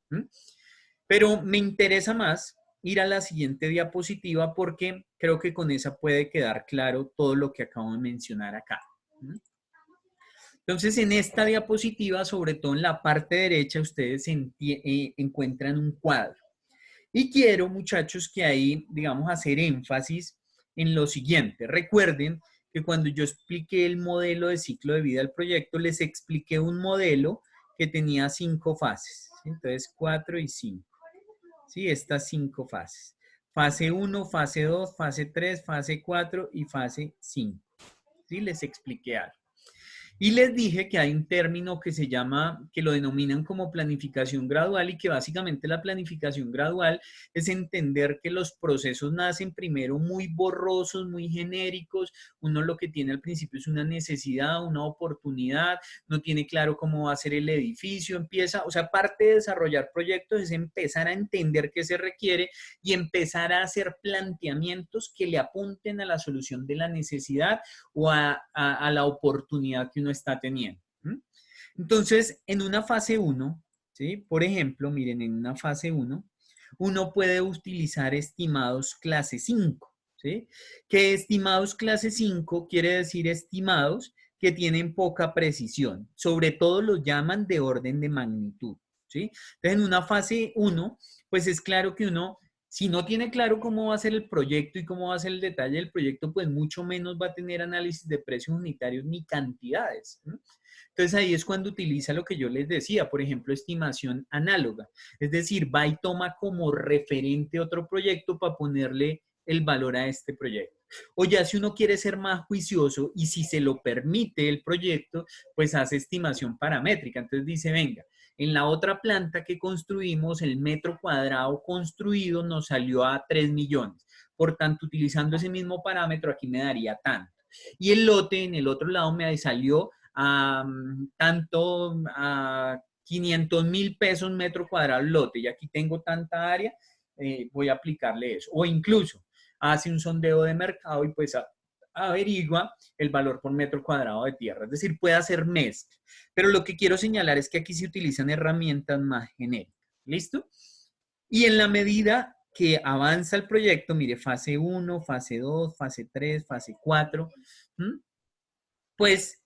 Pero me interesa más ir a la siguiente diapositiva porque creo que con esa puede quedar claro todo lo que acabo de mencionar acá. Entonces, en esta diapositiva, sobre todo en la parte derecha, ustedes encuentran un cuadro. Y quiero, muchachos, que ahí, digamos, hacer énfasis en lo siguiente. Recuerden que cuando yo expliqué el modelo de ciclo de vida del proyecto, les expliqué un modelo que tenía 5 fases. Entonces, 4 y 5. ¿Sí? Estas 5 fases. Fase 1, fase 2, fase 3, fase 4 y fase 5. ¿Sí? Les expliqué algo. Y les dije que hay un término que se llama, que lo denominan como planificación gradual y que básicamente la planificación gradual es entender que los procesos nacen primero muy borrosos, muy genéricos. Uno lo que tiene al principio es una necesidad, una oportunidad, no tiene claro cómo va a ser el edificio, empieza, o sea, parte de desarrollar proyectos es empezar a entender qué se requiere y empezar a hacer planteamientos que le apunten a la solución de la necesidad o a la oportunidad que uno está teniendo. Entonces, en una fase 1, ¿sí? Por ejemplo, miren, en una fase 1, uno puede utilizar estimados clase 5, ¿sí? Que estimados clase 5 quiere decir estimados que tienen poca precisión, sobre todo los llaman de orden de magnitud, ¿sí? Entonces, en una fase 1, pues es claro que uno, si no tiene claro cómo va a ser el proyecto y cómo va a ser el detalle del proyecto, pues mucho menos va a tener análisis de precios unitarios ni cantidades. Entonces ahí es cuando utiliza lo que yo les decía, por ejemplo, estimación análoga. Es decir, va y toma como referente otro proyecto para ponerle el valor a este proyecto. O ya si uno quiere ser más juicioso y si se lo permite el proyecto, pues hace estimación paramétrica. Entonces dice, venga, en la otra planta que construimos, el metro cuadrado construido nos salió a 3 millones. Por tanto, utilizando ese mismo parámetro, aquí me daría tanto. Y el lote en el otro lado me salió a tanto a 500,000 pesos metro cuadrado el lote. Y aquí tengo tanta área, voy a aplicarle eso. O incluso hace un sondeo de mercado y pues averigua el valor por metro cuadrado de tierra. Es decir, puede hacer mezcla. Pero lo que quiero señalar es que aquí se utilizan herramientas más genéricas. ¿Listo? Y en la medida que avanza el proyecto, mire, fase 1, fase 2, fase 3, fase 4, pues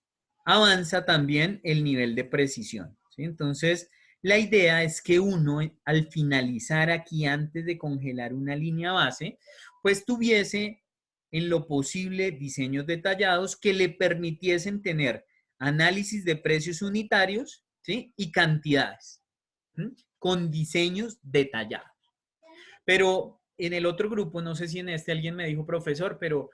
avanza también el nivel de precisión, ¿sí? Entonces, la idea es que uno, al finalizar aquí, antes de congelar una línea base, pues tuviese en lo posible diseños detallados que le permitiesen tener análisis de precios unitarios, ¿sí? Y cantidades, ¿sí? Con diseños detallados. Pero en el otro grupo, no sé si en este alguien me dijo, profesor, pero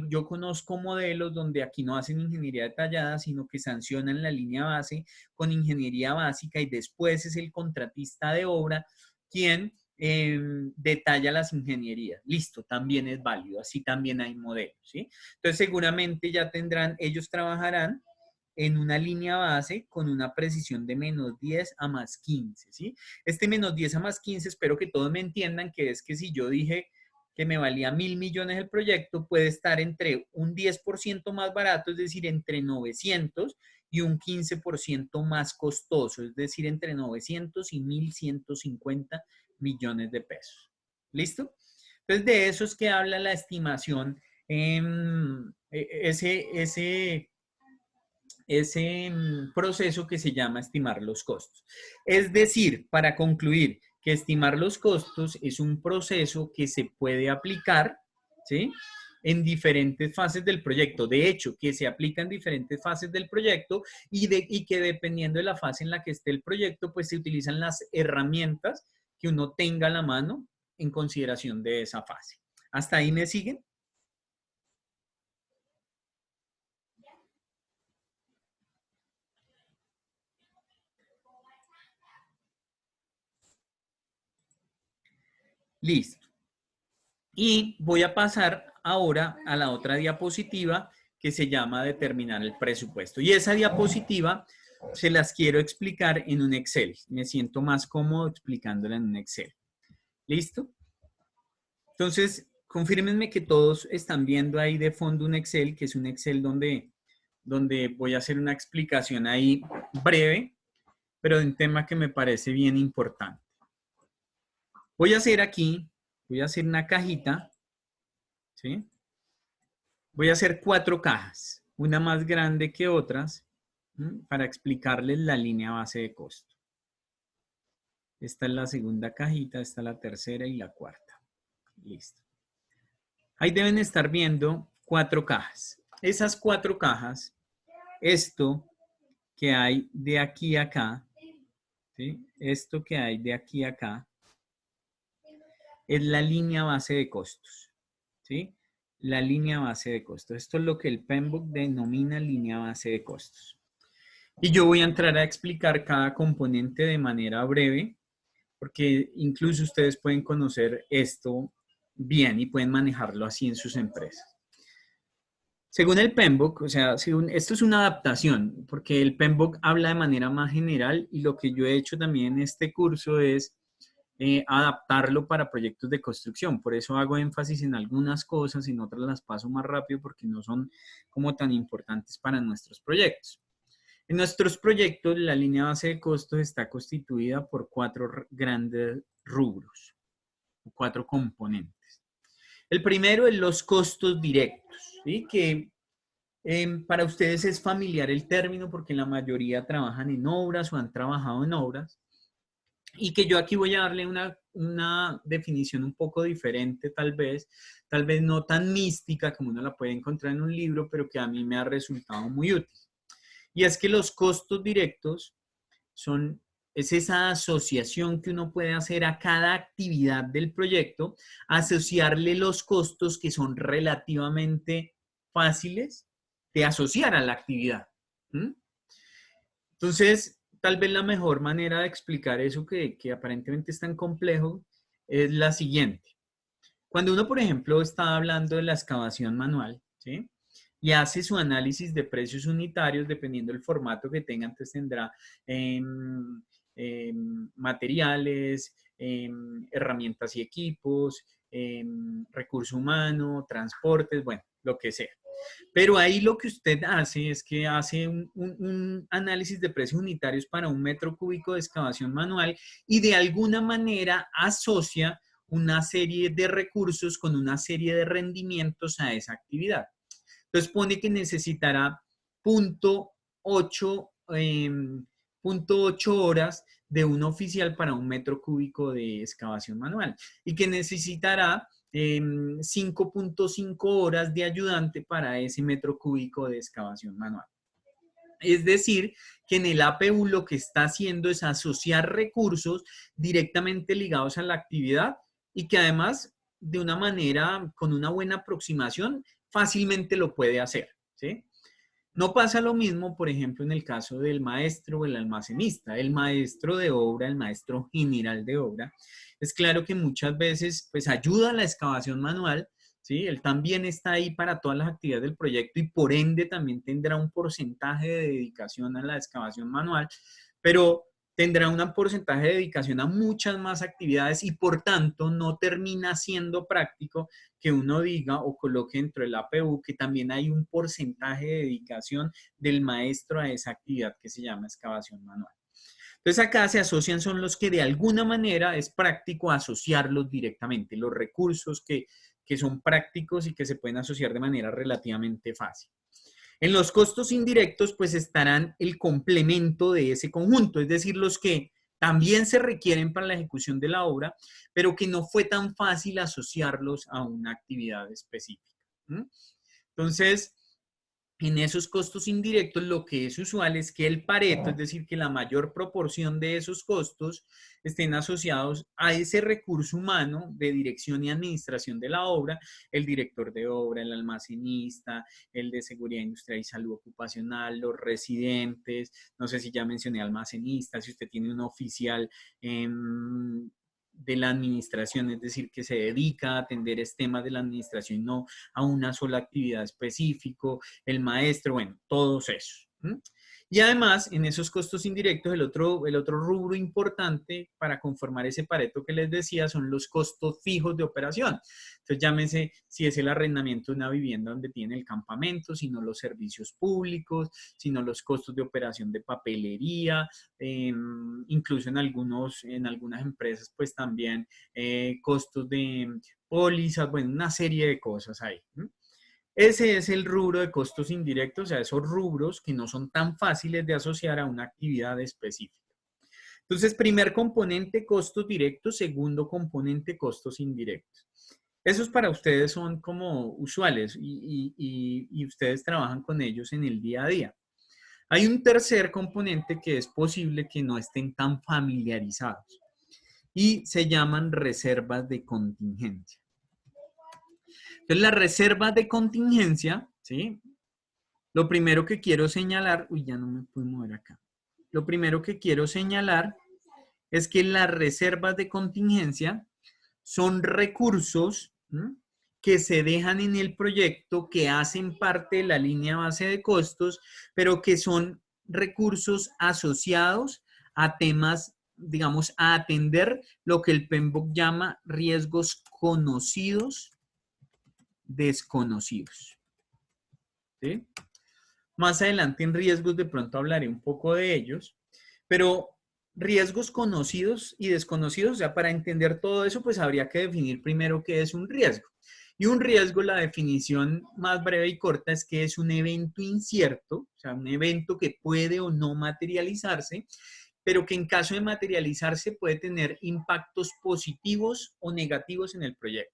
yo conozco modelos donde aquí no hacen ingeniería detallada, sino que sancionan la línea base con ingeniería básica y después es el contratista de obra quien detalla las ingenierías. Listo, también es válido, así también hay modelos, ¿sí? Entonces seguramente ya tendrán, ellos trabajarán en una línea base con una precisión de menos 10 a más 15, ¿sí? Este menos 10 a más 15, espero que todos me entiendan que es que si yo dije que me valía 1.000 millones el proyecto, puede estar entre un 10% más barato, es decir, entre 900 y un 15% más costoso, es decir, entre 900 y 1.150 millones de pesos. ¿Listo? Entonces, de eso es que habla la estimación, ese proceso que se llama estimar los costos. Es decir, para concluir, que estimar los costos es un proceso que se puede aplicar, ¿sí? En diferentes fases del proyecto. De hecho, que se aplica en diferentes fases del proyecto y que dependiendo de la fase en la que esté el proyecto, pues se utilizan las herramientas que uno tenga a la mano en consideración de esa fase. ¿Hasta ahí me siguen? Listo. Y voy a pasar ahora a la otra diapositiva que se llama determinar el presupuesto. Y esa diapositiva se las quiero explicar en un Excel. Me siento más cómodo explicándola en un Excel. ¿Listo? Entonces, confírmenme que todos están viendo ahí de fondo un Excel, que es un Excel donde voy a hacer una explicación ahí breve, pero de un tema que me parece bien importante. Voy a hacer una cajita, ¿sí? Voy a hacer 4 cajas, una más grande que otras, para explicarles la línea base de costo. Esta es la segunda cajita, esta es la tercera y la cuarta. Listo. Ahí deben estar viendo 4 cajas. Esas 4 cajas, esto que hay de aquí a acá, ¿sí? Esto que hay de aquí a acá, es la línea base de costos, ¿sí? La línea base de costos. Esto es lo que el PMBOK denomina línea base de costos. Y yo voy a entrar a explicar cada componente de manera breve, porque incluso ustedes pueden conocer esto bien y pueden manejarlo así en sus empresas. Según el PMBOK, o sea, esto es una adaptación, porque el PMBOK habla de manera más general y lo que yo he hecho también en este curso es adaptarlo para proyectos de construcción. Por eso hago énfasis en algunas cosas y en otras las paso más rápido porque no son como tan importantes para nuestros proyectos. En nuestros proyectos, la línea base de costos está constituida por 4 grandes rubros, 4 componentes. El primero es los costos directos, ¿sí? Que para ustedes es familiar el término porque la mayoría trabajan en obras o han trabajado en obras. Y que yo aquí voy a darle una definición un poco diferente tal vez no tan mística como uno la puede encontrar en un libro, pero que a mí me ha resultado muy útil. Y es que los costos directos es esa asociación que uno puede hacer a cada actividad del proyecto, asociarle los costos que son relativamente fáciles de asociar a la actividad. Entonces, tal vez la mejor manera de explicar eso que aparentemente es tan complejo es la siguiente. Cuando uno, por ejemplo, está hablando de la excavación manual, ¿sí? Y hace su análisis de precios unitarios, dependiendo del formato que tenga, entonces tendrá materiales, herramientas y equipos, recurso humano, transportes, bueno, lo que sea. Pero ahí lo que usted hace es que hace un análisis de precios unitarios para un metro cúbico de excavación manual y de alguna manera asocia una serie de recursos con una serie de rendimientos a esa actividad. Entonces pone que necesitará 0.8 horas de un oficial para un metro cúbico de excavación manual y que necesitará 5.5 horas de ayudante para ese metro cúbico de excavación manual. Es decir, que en el APU lo que está haciendo es asociar recursos directamente ligados a la actividad y que además de una manera, con una buena aproximación, fácilmente lo puede hacer, ¿sí? No pasa lo mismo, por ejemplo, en el caso del maestro o el almacenista. El maestro de obra, el maestro general de obra, es claro que muchas veces pues ayuda a la excavación manual, ¿sí? Él también está ahí para todas las actividades del proyecto y por ende también tendrá un porcentaje de dedicación a la excavación manual, pero tendrá un porcentaje de dedicación a muchas más actividades y por tanto no termina siendo práctico que uno diga o coloque dentro del APU que también hay un porcentaje de dedicación del maestro a esa actividad que se llama excavación manual. Entonces acá se asocian son los que de alguna manera es práctico asociarlos directamente, los recursos que son prácticos y que se pueden asociar de manera relativamente fácil. En los costos indirectos, pues estarán el complemento de ese conjunto, es decir, los que también se requieren para la ejecución de la obra, pero que no fue tan fácil asociarlos a una actividad específica. Entonces, en esos costos indirectos, lo que es usual es que el Pareto, es decir, que la mayor proporción de esos costos estén asociados a ese recurso humano de dirección y administración de la obra, el director de obra, el almacenista, el de seguridad industrial y salud ocupacional, los residentes, no sé si ya mencioné almacenista, si usted tiene un oficial de la administración, es decir, que se dedica a atender temas de la administración y no a una sola actividad específica, el maestro, bueno, todos esos. Y además, en esos costos indirectos, el otro rubro importante para conformar ese Pareto que les decía son los costos fijos de operación. Entonces, llámese si es el arrendamiento de una vivienda donde tiene el campamento, sino los servicios públicos, sino los costos de operación de papelería, incluso en algunas empresas, pues también costos de pólizas, bueno, una serie de cosas ahí. Ese es el rubro de costos indirectos, o sea, esos rubros que no son tan fáciles de asociar a una actividad específica. Entonces, primer componente, costos directos. Segundo componente, costos indirectos. Esos para ustedes son como usuales y ustedes trabajan con ellos en el día a día. Hay un tercer componente que es posible que no estén tan familiarizados y se llaman reservas de contingencia. Entonces, las reservas de contingencia, ¿sí? Lo primero que quiero señalar, uy, ya no me puedo mover acá. Lo primero que quiero señalar es que las reservas de contingencia son recursos que se dejan en el proyecto, que hacen parte de la línea base de costos, pero que son recursos asociados a temas, digamos, a atender lo que el PMBOK llama riesgos conocidos, desconocidos. ¿Sí? Más adelante en riesgos de pronto hablaré un poco de ellos, pero riesgos conocidos y desconocidos, o sea, para entender todo eso, pues habría que definir primero qué es un riesgo. Y un riesgo, la definición más breve y corta es que es un evento incierto, o sea, un evento que puede o no materializarse, pero que en caso de materializarse puede tener impactos positivos o negativos en el proyecto.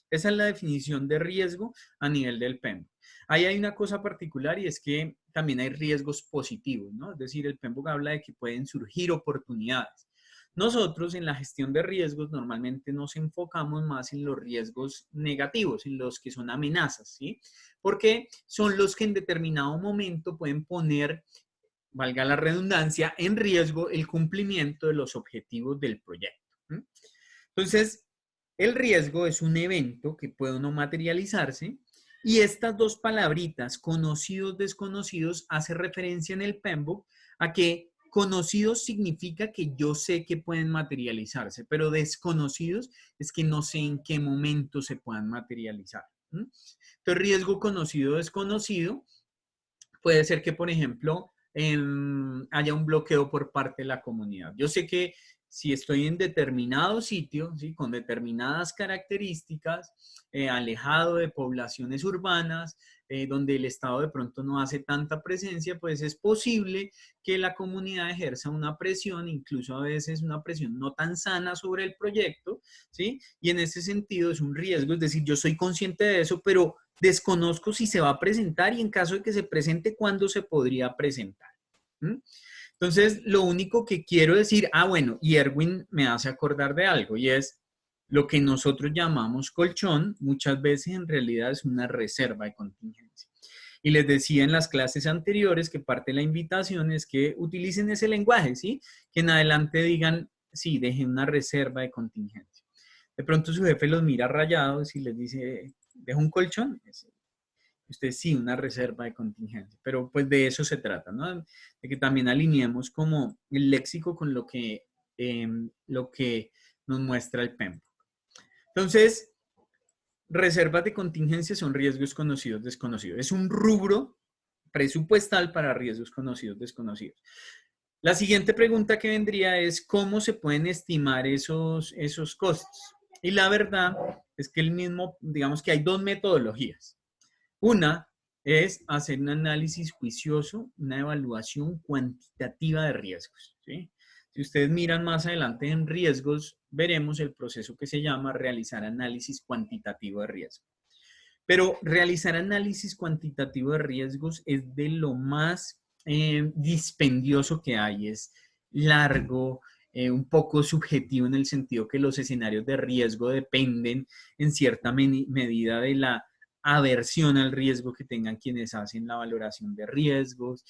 Esa es la definición de riesgo a nivel del PMBOK. Ahí hay una cosa particular y es que también hay riesgos positivos, ¿no? Es decir, el PMBOK habla de que pueden surgir oportunidades. Nosotros en la gestión de riesgos normalmente nos enfocamos más en los riesgos negativos, en los que son amenazas, ¿sí? Porque son los que en determinado momento pueden poner, valga la redundancia, en riesgo el cumplimiento de los objetivos del proyecto. Entonces, el riesgo es un evento que puede no materializarse y estas dos palabritas, conocidos, desconocidos, hace referencia en el PMBOK a que conocidos significa que yo sé que pueden materializarse, pero desconocidos es que no sé en qué momento se puedan materializar. Entonces, riesgo conocido, desconocido, puede ser que, por ejemplo, haya un bloqueo por parte de la comunidad. Yo sé que si estoy en determinado sitio, ¿sí? Con determinadas características, alejado de poblaciones urbanas, donde el Estado de pronto no hace tanta presencia, pues es posible que la comunidad ejerza una presión, incluso a veces una presión no tan sana sobre el proyecto, ¿sí? Y en ese sentido es un riesgo, es decir, yo soy consciente de eso, pero desconozco si se va a presentar y en caso de que se presente, ¿cuándo se podría presentar? Entonces, lo único que quiero decir, bueno, y Erwin me hace acordar de algo, y es lo que nosotros llamamos colchón, muchas veces en realidad es una reserva de contingencia. Y les decía en las clases anteriores que parte de la invitación es que utilicen ese lenguaje, ¿sí? Que en adelante digan, sí, dejen una reserva de contingencia. De pronto su jefe los mira rayados y les dice, ¿dejo un colchón? Usted sí, una reserva de contingencia, pero pues de eso se trata, ¿no? De que también alineemos como el léxico con lo que nos muestra el PMBOK. Entonces, reservas de contingencia son riesgos conocidos, desconocidos. Es un rubro presupuestal para riesgos conocidos, desconocidos. La siguiente pregunta que vendría es, ¿cómo se pueden estimar esos costos? Y la verdad es que digamos que hay dos metodologías. Una es hacer un análisis juicioso, una evaluación cuantitativa de riesgos, ¿sí? Si ustedes miran más adelante en riesgos, veremos el proceso que se llama realizar análisis cuantitativo de riesgo. Pero realizar análisis cuantitativo de riesgos es de lo más dispendioso que hay, es largo, un poco subjetivo en el sentido que los escenarios de riesgo dependen en cierta medida de la aversión al riesgo que tengan quienes hacen la valoración de riesgos.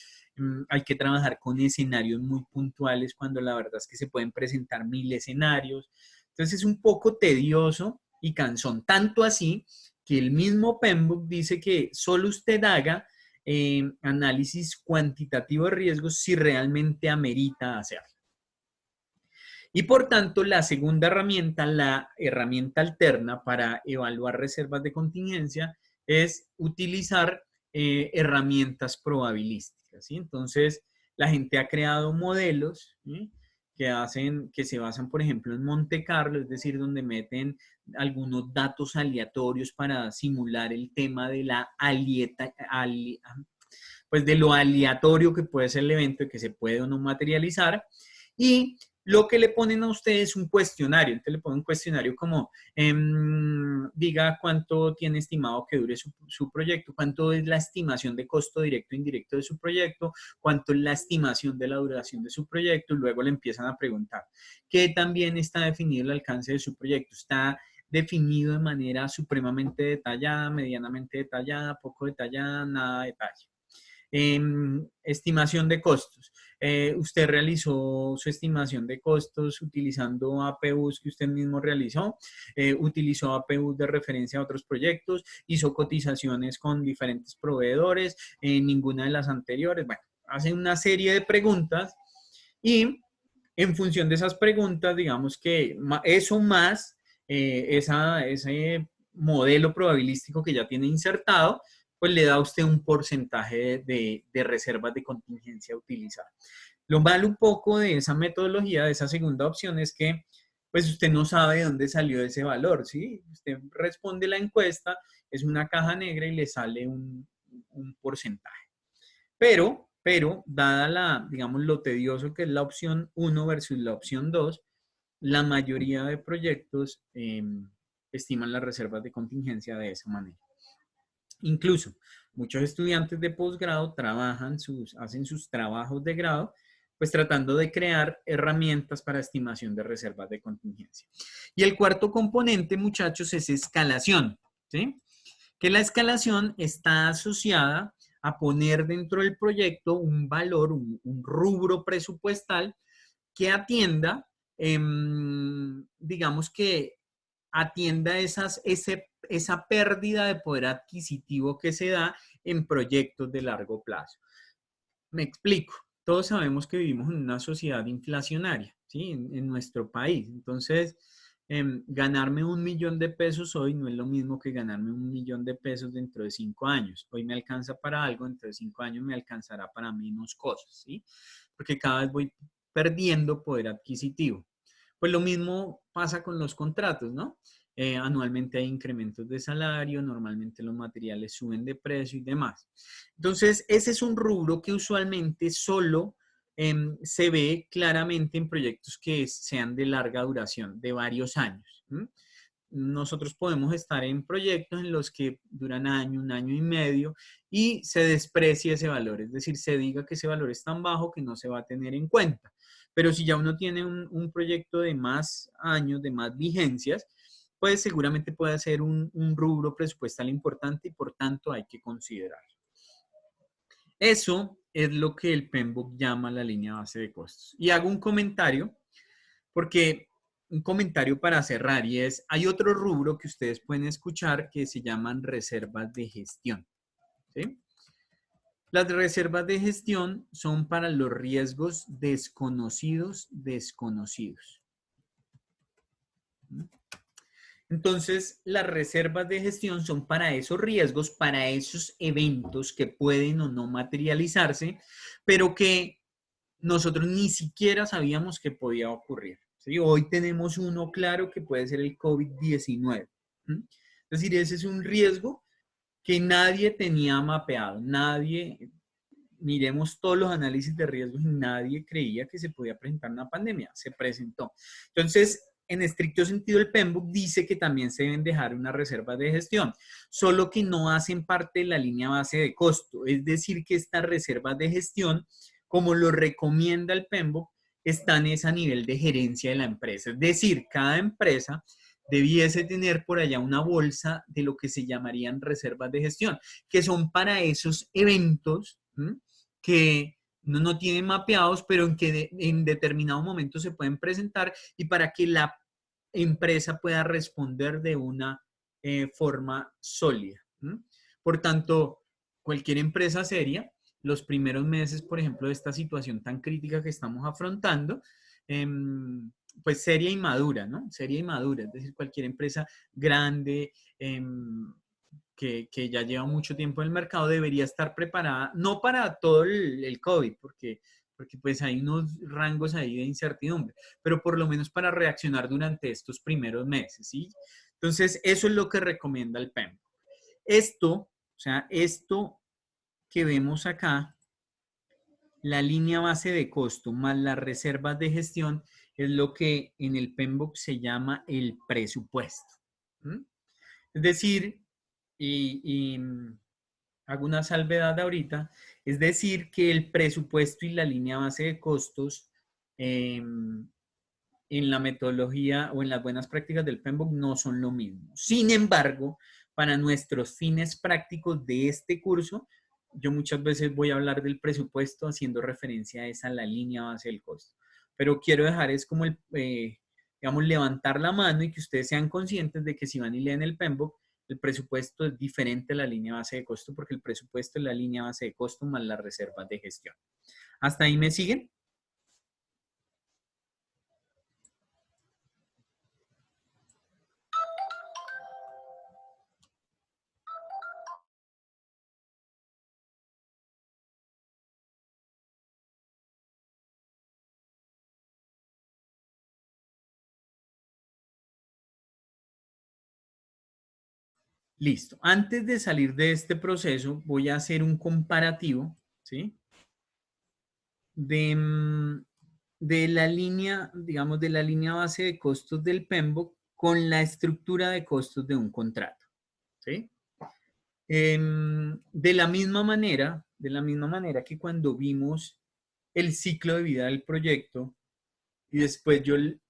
Hay que trabajar con escenarios muy puntuales cuando la verdad es que se pueden presentar 1000 escenarios. Entonces es un poco tedioso y cansón, tanto así que el mismo PMBOK dice que solo usted haga análisis cuantitativo de riesgos si realmente amerita hacerlo. Y por tanto, la segunda herramienta, la herramienta alterna para evaluar reservas de contingencia es utilizar herramientas probabilísticas, ¿sí? Entonces, la gente ha creado modelos, ¿sí? que se basan, por ejemplo, en Monte Carlo, es decir, donde meten algunos datos aleatorios para simular el tema de la pues de lo aleatorio que puede ser el evento y que se puede o no materializar. Y lo que le ponen a ustedes es un cuestionario. Entonces le ponen un cuestionario como, diga cuánto tiene estimado que dure su proyecto, cuánto es la estimación de costo directo e indirecto de su proyecto, cuánto es la estimación de la duración de su proyecto, y luego le empiezan a preguntar, ¿qué también está definido el alcance de su proyecto? ¿Está definido de manera supremamente detallada, medianamente detallada, poco detallada, nada de detalle? Estimación de costos. Usted realizó su estimación de costos utilizando APUs que usted mismo realizó, utilizó APUs de referencia a otros proyectos, hizo cotizaciones con diferentes proveedores, ninguna de las anteriores. Bueno, hace una serie de preguntas y en función de esas preguntas, digamos que eso más ese modelo probabilístico que ya tiene insertado, pues le da a usted un porcentaje de reservas de contingencia a utilizar. Lo malo un poco de esa metodología, de esa segunda opción, es que pues usted no sabe de dónde salió ese valor, ¿sí? Usted responde la encuesta, es una caja negra y le sale un porcentaje. Pero, dada digamos, lo tedioso que es la opción 1 versus la opción 2, la mayoría de proyectos estiman las reservas de contingencia de esa manera. Incluso muchos estudiantes de posgrado hacen sus trabajos de grado, pues tratando de crear herramientas para estimación de reservas de contingencia. Y el cuarto componente, muchachos, es escalación, ¿sí? Que la escalación está asociada a poner dentro del proyecto un valor, un rubro presupuestal que atienda, digamos que atienda esa pérdida de poder adquisitivo que se da en proyectos de largo plazo. Me explico. Todos sabemos que vivimos en una sociedad inflacionaria, ¿sí? En nuestro país. Entonces, ganarme 1.000.000 de pesos hoy no es lo mismo que ganarme 1.000.000 de pesos dentro de 5 años. Hoy me alcanza para algo, dentro de 5 años me alcanzará para menos cosas, ¿sí? Porque cada vez voy perdiendo poder adquisitivo. Pues lo mismo pasa con los contratos, ¿no? Anualmente hay incrementos de salario, normalmente los materiales suben de precio y demás. Entonces, ese es un rubro que usualmente solo se ve claramente en proyectos que sean de larga duración, de varios años. Nosotros podemos estar en proyectos en los que duran un año y medio, y se desprecie ese valor, es decir, se diga que ese valor es tan bajo que no se va a tener en cuenta. Pero si ya uno tiene un proyecto de más años, de más vigencias, pues seguramente puede ser un rubro presupuestal importante y por tanto hay que considerar. Eso es lo que el PMBOK llama la línea base de costos. Y hago un comentario, porque un comentario para cerrar, y es, hay otro rubro que ustedes pueden escuchar que se llaman reservas de gestión, ¿sí? Las reservas de gestión son para los riesgos desconocidos. Entonces, las reservas de gestión son para esos riesgos, para esos eventos que pueden o no materializarse, pero que nosotros ni siquiera sabíamos que podía ocurrir, ¿sí? Hoy tenemos uno claro que puede ser el COVID-19. Es decir, ese es un riesgo que nadie tenía mapeado, miremos todos los análisis de riesgos y nadie creía que se podía presentar una pandemia, se presentó. Entonces, en estricto sentido, el PMBOK dice que también se deben dejar unas reservas de gestión, solo que no hacen parte de la línea base de costo, es decir, que estas reservas de gestión, como lo recomienda el PMBOK, están a nivel de gerencia de la empresa, es decir, cada empresa debiese tener por allá una bolsa de lo que se llamarían reservas de gestión, que son para esos eventos que no tienen mapeados, pero en que en determinado momento se pueden presentar, y para que la empresa pueda responder de una forma sólida. Por tanto, cualquier empresa seria, los primeros meses, por ejemplo, de esta situación tan crítica que estamos afrontando, pues seria y madura, ¿no? Seria y madura, es decir, cualquier empresa grande, que ya lleva mucho tiempo en el mercado, debería estar preparada, no para todo el COVID, porque pues hay unos rangos ahí de incertidumbre, pero por lo menos para reaccionar durante estos primeros meses, ¿sí? Entonces, eso es lo que recomienda el PEM. Esto, o sea, esto que vemos acá, la línea base de costo más las reservas de gestión, es lo que en el PMBOK se llama el presupuesto. ¿Mm? Es decir, y hago una salvedad ahorita, es decir, que el presupuesto y la línea base de costos en la metodología o en las buenas prácticas del PMBOK no son lo mismo. Sin embargo, para nuestros fines prácticos de este curso, yo muchas veces voy a hablar del presupuesto haciendo referencia a esa la línea base del costo. Pero quiero dejar es como digamos, levantar la mano y que ustedes sean conscientes de que si van y leen el PMBOK, el presupuesto es diferente a la línea base de costo porque el presupuesto es la línea base de costo más las reservas de gestión. ¿Hasta ahí me siguen? Listo. Antes de salir de este proceso, voy a hacer un comparativo, ¿sí? De la línea, digamos, de la línea base de costos del PMBOK con la estructura de costos de un contrato, ¿sí? De la misma manera que cuando vimos el ciclo de vida del proyecto, y después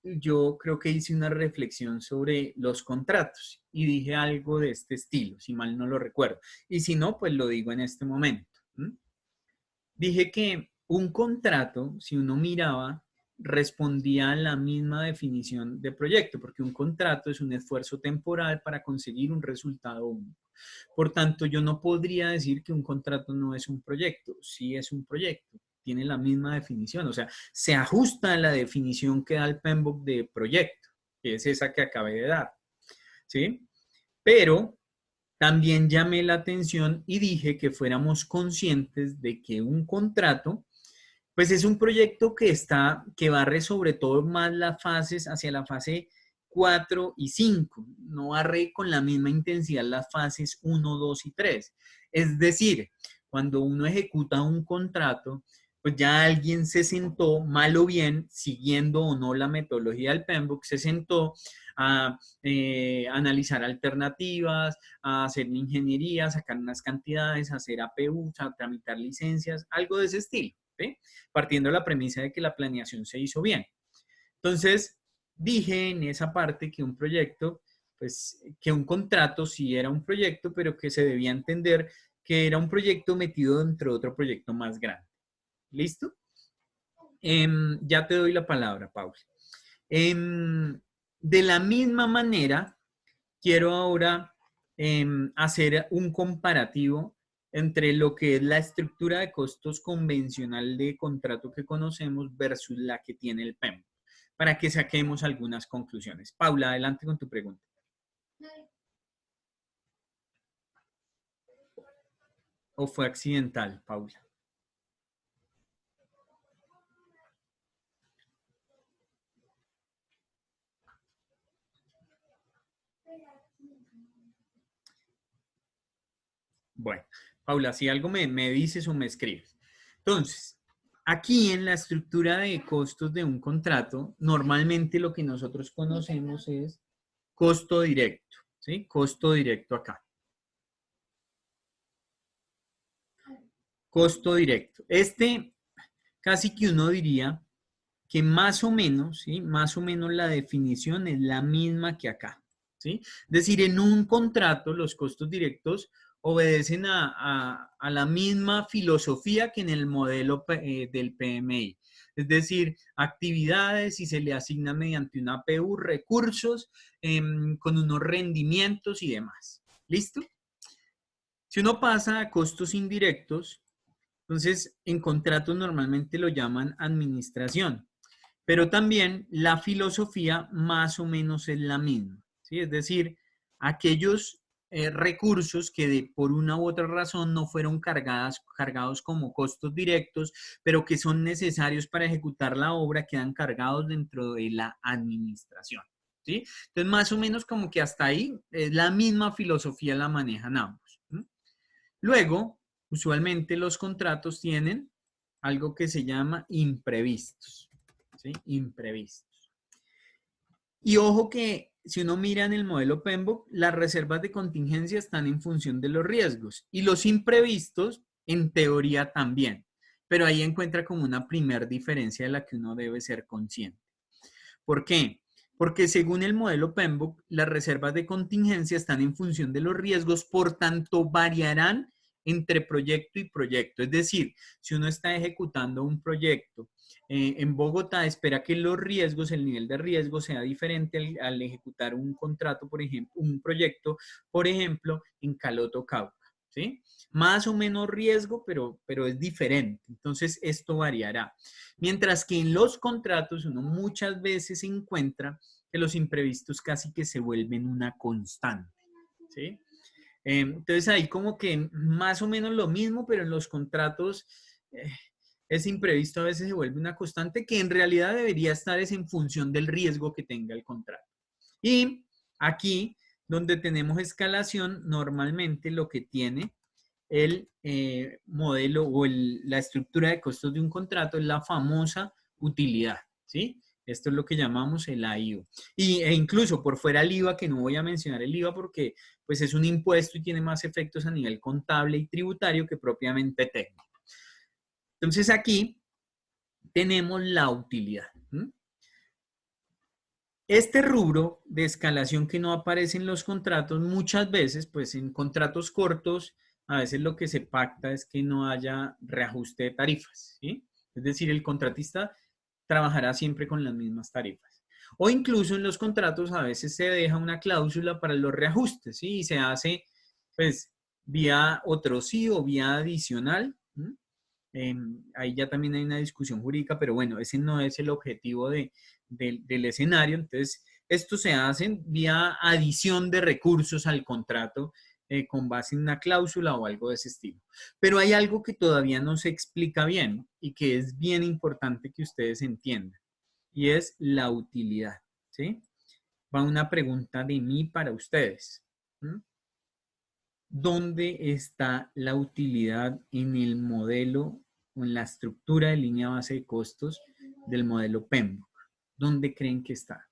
yo creo que hice una reflexión sobre los contratos y dije algo de este estilo, si mal no lo recuerdo. Y si no, pues lo digo en este momento. Dije que un contrato, si uno miraba, respondía a la misma definición de proyecto, porque un contrato es un esfuerzo temporal para conseguir un resultado único. Por tanto, yo no podría decir que un contrato no es un proyecto, sí es un proyecto, tiene la misma definición, o sea, se ajusta a la definición que da el PMBOK de proyecto, que es esa que acabé de dar, ¿sí? Pero también llamé la atención y dije que fuéramos conscientes de que un contrato, pues es un proyecto que barre sobre todo más las fases hacia la fase 4 y 5, no barre con la misma intensidad las fases 1, 2 y 3. Es decir, cuando uno ejecuta un contrato, pues ya alguien se sentó, mal o bien, siguiendo o no la metodología del PMBOK, se sentó a analizar alternativas, a hacer una ingeniería, a sacar unas cantidades, a hacer APUs, a tramitar licencias, algo de ese estilo, ¿sí? Partiendo de la premisa de que la planeación se hizo bien. Entonces, dije en esa parte que un proyecto, pues que un contrato sí era un proyecto, pero que se debía entender que era un proyecto metido dentro de otro proyecto más grande. ¿Listo? Ya te doy la palabra, Paula. De la misma manera, quiero ahora hacer un comparativo entre lo que es la estructura de costos convencional de contrato que conocemos versus la que tiene el PEM, para que saquemos algunas conclusiones. Paula, adelante con tu pregunta. ¿O fue accidental, Paula? Bueno, Paula, si algo me dices o me escribes. Entonces, aquí en la estructura de costos de un contrato, normalmente lo que nosotros conocemos es costo directo, ¿sí? Costo directo acá. Costo directo. Este casi que uno diría que más o menos, ¿sí? Más o menos la definición es la misma que acá, ¿sí? Es decir, en un contrato los costos directos obedecen a la misma filosofía que en el modelo del PMI. Es decir, actividades y se le asigna mediante una APU recursos con unos rendimientos y demás. ¿Listo? Si uno pasa a costos indirectos, entonces en contratos normalmente lo llaman administración, pero también la filosofía más o menos es la misma, ¿sí? Es decir, aquellos recursos que por una u otra razón no fueron cargados como costos directos, pero que son necesarios para ejecutar la obra, quedan cargados dentro de la administración, ¿sí? Entonces, más o menos como que hasta ahí la misma filosofía la manejan ambos. Luego, usualmente los contratos tienen algo que se llama imprevistos, ¿sí? Imprevistos. Y ojo que si uno mira en el modelo PMBOK, las reservas de contingencia están en función de los riesgos y los imprevistos en teoría también, pero ahí encuentra como una primer diferencia de la que uno debe ser consciente. ¿Por qué? Porque según el modelo PMBOK, las reservas de contingencia están en función de los riesgos, por tanto variarán entre proyecto y proyecto. Es decir, si uno está ejecutando un proyecto en Bogotá, espera que los riesgos, el nivel de riesgo sea diferente al ejecutar un contrato, por ejemplo, un proyecto, por ejemplo, en Caloto, Cauca, ¿sí? Más o menos riesgo, pero es diferente. Entonces, esto variará. Mientras que en los contratos uno muchas veces encuentra que los imprevistos casi que se vuelven una constante, ¿sí? Entonces ahí como que más o menos lo mismo, pero en los contratos ese imprevisto a veces se vuelve una constante que en realidad debería estar es en función del riesgo que tenga el contrato. Y aquí, donde tenemos escalación, normalmente lo que tiene el modelo o la estructura de costos de un contrato es la famosa utilidad, ¿sí? Esto es lo que llamamos el AIO. E incluso por fuera el IVA, que no voy a mencionar el IVA porque pues es un impuesto y tiene más efectos a nivel contable y tributario que propiamente técnico. Entonces aquí tenemos la utilidad. Este rubro de escalación que no aparece en los contratos, muchas veces, pues en contratos cortos, a veces lo que se pacta es que no haya reajuste de tarifas, ¿sí? Es decir, el contratista trabajará siempre con las mismas tarifas. O incluso en los contratos a veces se deja una cláusula para los reajustes, ¿sí? Y se hace, pues, vía otro sí o vía adicional. Ahí ya también hay una discusión jurídica, pero bueno, ese no es el objetivo del escenario. Entonces, esto se hace vía adición de recursos al contrato con base en una cláusula o algo de ese estilo. Pero hay algo que todavía no se explica bien y que es bien importante que ustedes entiendan, y es la utilidad, ¿sí? Va una pregunta de mí para ustedes. ¿Dónde está la utilidad en el modelo o en la estructura de línea base de costos del modelo PMBOK? ¿Dónde creen que está?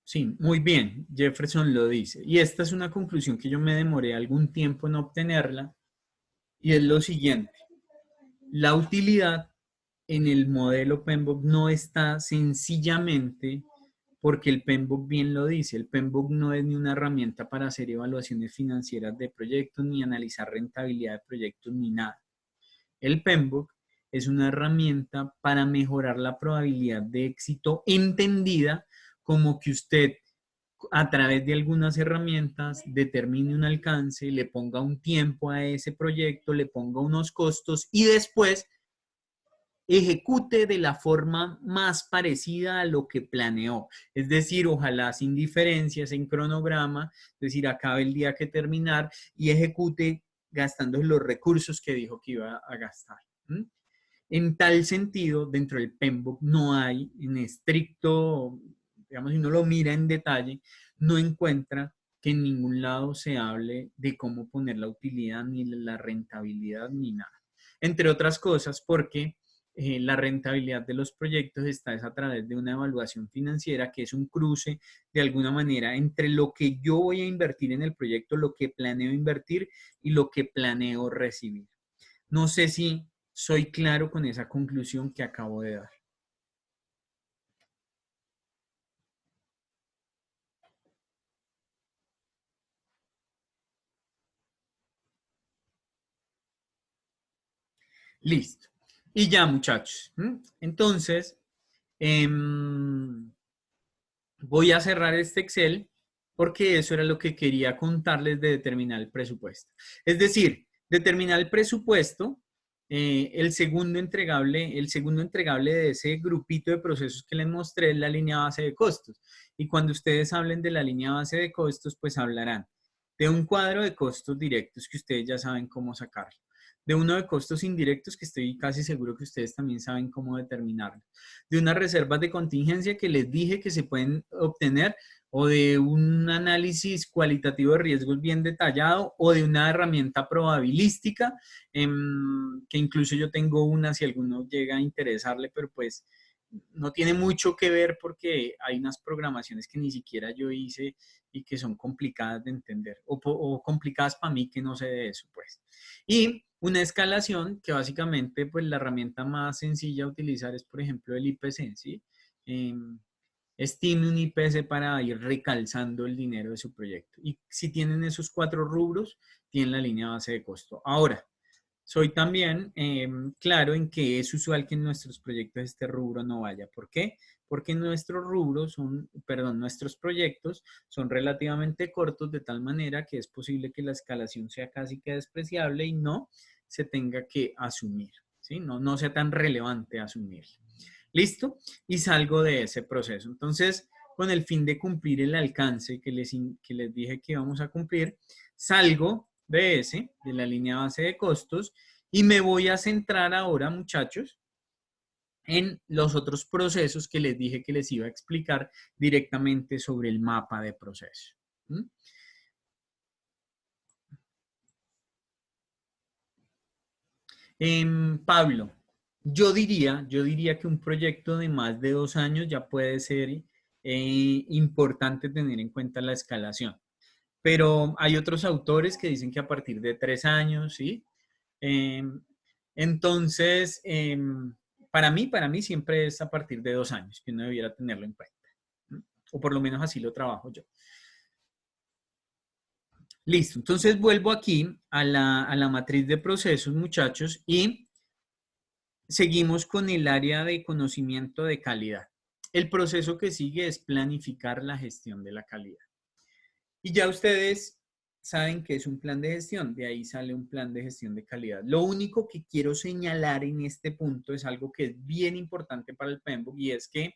Sí, muy bien, Jefferson lo dice. Y esta es una conclusión que yo me demoré algún tiempo en obtenerla, y es lo siguiente. La utilidad en el modelo PMBOK no está sencillamente porque el PMBOK bien lo dice. El PMBOK no es ni una herramienta para hacer evaluaciones financieras de proyectos, ni analizar rentabilidad de proyectos, ni nada. El PMBOK es una herramienta para mejorar la probabilidad de éxito, entendida como que usted a través de algunas herramientas determine un alcance, le ponga un tiempo a ese proyecto, le ponga unos costos y después ejecute de la forma más parecida a lo que planeó. Es decir, ojalá sin diferencias en cronograma, es decir, acabe el día que terminar y ejecute gastando los recursos que dijo que iba a gastar. En tal sentido, dentro del PMBOK no hay en estricto, digamos, si uno lo mira en detalle, no encuentra que en ningún lado se hable de cómo poner la utilidad, ni la rentabilidad, ni nada. Entre otras cosas, porque la rentabilidad de los proyectos está a través de una evaluación financiera que es un cruce de alguna manera entre lo que yo voy a invertir en el proyecto, lo que planeo invertir y lo que planeo recibir. No sé si soy claro con esa conclusión que acabo de dar. Listo. Y ya, muchachos. Entonces, voy a cerrar este Excel porque eso era lo que quería contarles de determinar el presupuesto. Es decir, determinar el presupuesto, el segundo entregable de ese grupito de procesos que les mostré es la línea base de costos. Y cuando ustedes hablen de la línea base de costos, pues hablarán de un cuadro de costos directos que ustedes ya saben cómo sacarlo, de uno de costos indirectos que estoy casi seguro que ustedes también saben cómo determinarlo, de unas reservas de contingencia que les dije que se pueden obtener, o de un análisis cualitativo de riesgos bien detallado, o de una herramienta probabilística, que incluso yo tengo una si alguno llega a interesarle, pero pues no tiene mucho que ver porque hay unas programaciones que ni siquiera yo hice y que son complicadas de entender, o complicadas para mí que no sé de eso, pues. Y una escalación que básicamente, pues la herramienta más sencilla a utilizar es, por ejemplo, el IPC, ¿sí? Eh, Estime un IPC para ir recalzando el dinero de su proyecto. Y si tienen esos 4 rubros, tienen la línea base de costo. Ahora, soy también claro en que es usual que en nuestros proyectos este rubro no vaya. ¿Por qué? Porque nuestros rubros son, perdón, nuestros proyectos son relativamente cortos de tal manera que es posible que la escalación sea casi que despreciable y no se tenga que asumir, ¿sí? No sea tan relevante asumir. ¿Listo? Y salgo de ese proceso. Entonces, con el fin de cumplir el alcance que les dije que íbamos a cumplir, salgo de de la línea base de costos, y me voy a centrar ahora, muchachos, en los otros procesos que les dije que les iba a explicar directamente sobre el mapa de proceso. ¿Mm? Pablo, yo diría que un proyecto de más de 2 años ya puede ser importante tener en cuenta la escalación. Pero hay otros autores que dicen que a partir de 3 años, ¿sí? Em, entonces, para mí siempre es a partir de 2 años que uno debiera tenerlo en cuenta. ¿No? O por lo menos así lo trabajo yo. Listo, entonces vuelvo aquí a la matriz de procesos, muchachos, y seguimos con el área de conocimiento de calidad. El proceso que sigue es planificar la gestión de la calidad. Y ya ustedes saben que es un plan de gestión, de ahí sale un plan de gestión de calidad. Lo único que quiero señalar en este punto es algo que es bien importante para el PMBOK, y es que